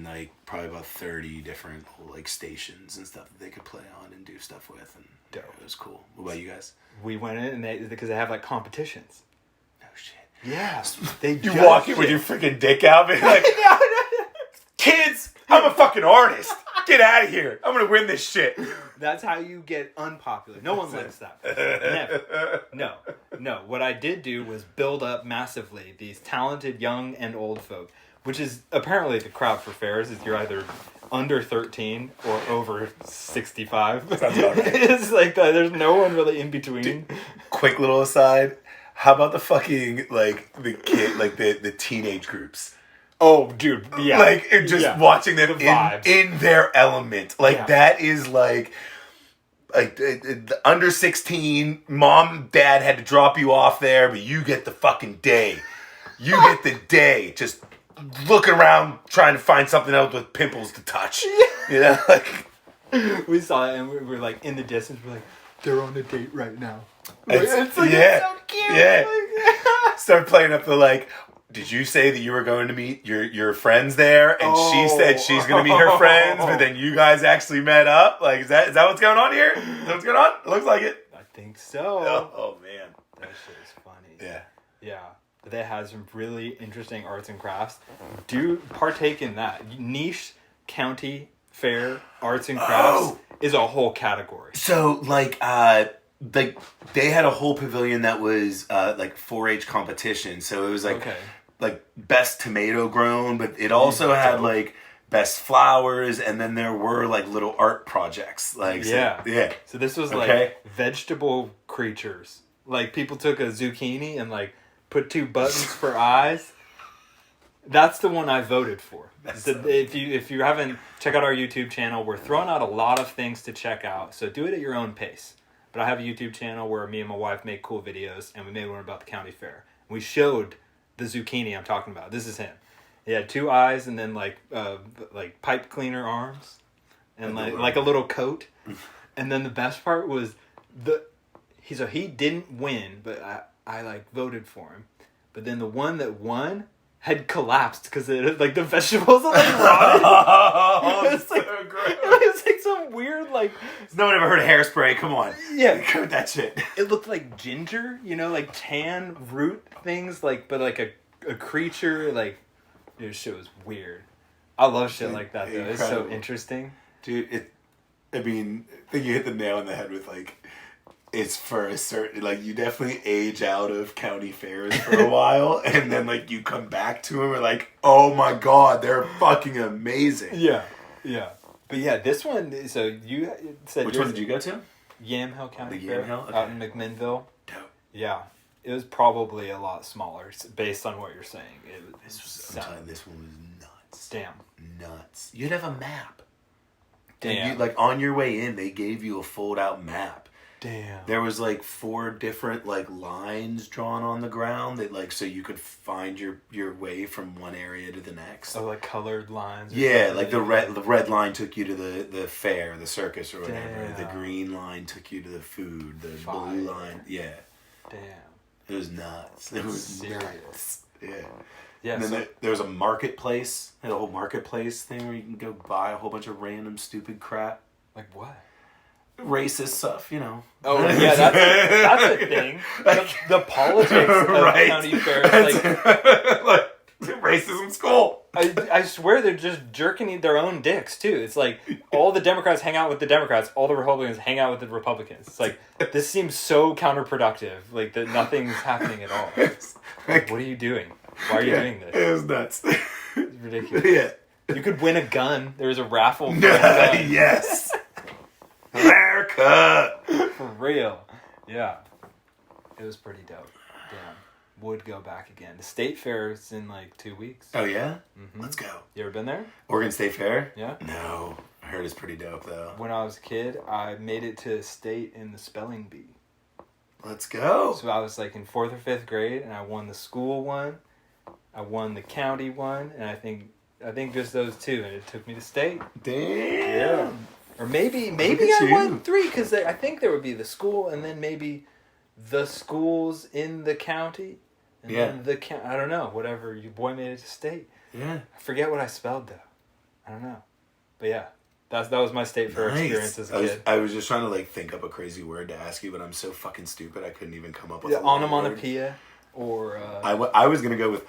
like, probably about 30 different, like, stations and stuff that they could play on and do stuff with. And dope. It was cool. What about you guys? We went in and because they have, like, competitions. Oh, shit. Yeah. They You walk in with your freaking dick out and like, kids, I'm a fucking artist. Get out of here. I'm going to win this shit. That's how you get unpopular. No one likes that. Never. No. What I did do was build up massively these talented young and old folk, which is apparently the crowd for fairs is you're either under 13 or over 65. Sounds about right. It's like that. There's no one really in between. Dude, quick little aside. How about the fucking, like, the kid, like, the teenage groups? Oh, dude, yeah. Like, just watching them in their element. Like, that is, like under 16, mom, dad had to drop you off there, but you get the fucking day. You get the day. Just looking around, trying to find something else with pimples to touch. You know, like... We saw it, and we were, like, in the distance, we're like, they're on a date right now. It's like, it's so cute. Yeah. Start playing up the, like... Did you say that you were going to meet your friends there, and she said she's going to meet her friends, but then you guys actually met up? Like, is that what's going on here? Is that what's going on? It looks like it. I think so. Oh man. That shit is funny. Yeah. Yeah. They had some really interesting arts and crafts. Do partake in that. Niche county fair arts and crafts is a whole category. So, like, they had a whole pavilion that was, like, 4-H competition. So it was, like... Okay. Like, best tomato grown, but it also had, like, best flowers, and then there were, like, little art projects. Like, yeah. So this was, like, vegetable creatures. Like, people took a zucchini and, like, put 2 buttons for eyes. That's the one I voted for. So if you haven't, check out our YouTube channel. We're throwing out a lot of things to check out, so do it at your own pace. But I have a YouTube channel where me and my wife make cool videos, and we made one about the county fair. We showed the zucchini I'm talking about. This is him. He had 2 eyes and then like pipe cleaner arms and like a little coat. And then the best part was he didn't win, but I like voted for him. But then the one that won had collapsed because like the vegetables had like rotted. It was like, so gross. It was like some weird like. No one ever heard of hairspray. Come on. Yeah, coat that shit. It looked like ginger, like tan root things, like but like a creature. Like, dude, shit was weird. I love shit like that though. Incredible. It's so interesting, dude. I think you hit the nail on the head with like. It's for a certain, like, you definitely age out of county fairs for a while, and then, like, you come back to them and, like, oh my god, they're fucking amazing. Yeah. But yeah, this one, so you said... Which one did you go to? Yamhill County the Fair. Yamhill? Okay. Out in McMinnville. Dope. Yeah. It was probably a lot smaller, based on what you're saying. I'm telling you, this one was nuts. Damn. Nuts. You'd have a map. Damn. Like, on your way in, they gave you a fold-out map. Damn. There was like 4 different like lines drawn on the ground that like so you could find your way from one area to the next. Oh, like colored lines. Yeah, like the red line took you to the fair, the circus or whatever. Damn. The green line took you to the food. The Fire. blue line, yeah. Damn. It was nuts. It was serious. Nuts. Yeah. Yeah. And then there was a marketplace. They had a whole marketplace thing where you can go buy a whole bunch of random stupid crap. Like what? Racist stuff, Oh yeah, that's a thing. The politics of county fairs, like racism's cool. I swear they're just jerking their own dicks too. It's like all the Democrats hang out with the Democrats, all the Republicans hang out with the Republicans. It's like this seems so counterproductive. Like that nothing's happening at all. Like, what are you doing? Why are you doing this? It was nuts. It's ridiculous. Yeah. You could win a gun. There was a raffle for a gun. Yes. America. For real. Yeah. It was pretty dope. Damn. Would go back again. The state fair is in like 2 weeks. Oh, yeah? Mm-hmm. Let's go. You ever been there? Oregon State Fair? Yeah. No. I heard it's pretty dope, though. When I was a kid, I made it to state in the spelling bee. Let's go. So I was like in 4th or 5th grade, and I won the school one, I won the county one, and I think just those two, and it took me to state. Damn. Yeah. Or maybe Look I at won you. 3, because I think there would be the school, and then maybe the schools in the county, and then I don't know, whatever. Your boy made it to state. Yeah. I forget what I spelled though. I don't know, but yeah, that was my state fair experience as a kid. I was just trying to like think up a crazy word to ask you, but I'm so fucking stupid I couldn't even come up with Yeah, a word. onomatopoeia, or I was gonna go with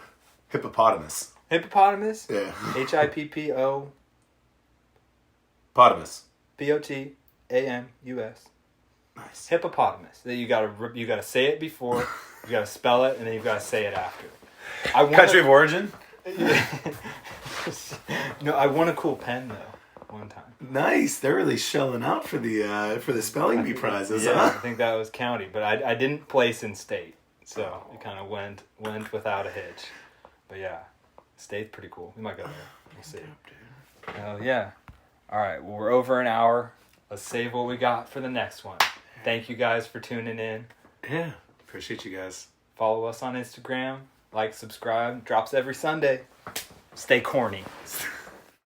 hippopotamus. hippopotamus. Yeah. HIPPO Potamus. POTAMUS. Nice. Hippopotamus. That you gotta say it before, you gotta spell it, and then you gotta say it after. Country of origin? No, I won a cool pen though one time. Nice. They're really shelling out for the spelling bee prizes, Yeah, huh? I think that was county, but I didn't place in state, so it kind of went without a hitch. But yeah, state's pretty cool. We might go there. We'll see. Oh yeah. All right. Well, we're over an hour. Let's save what we got for the next one. Thank you guys for tuning in. Yeah. Appreciate you guys. Follow us on Instagram. Like, subscribe. Drops every Sunday. Stay corny.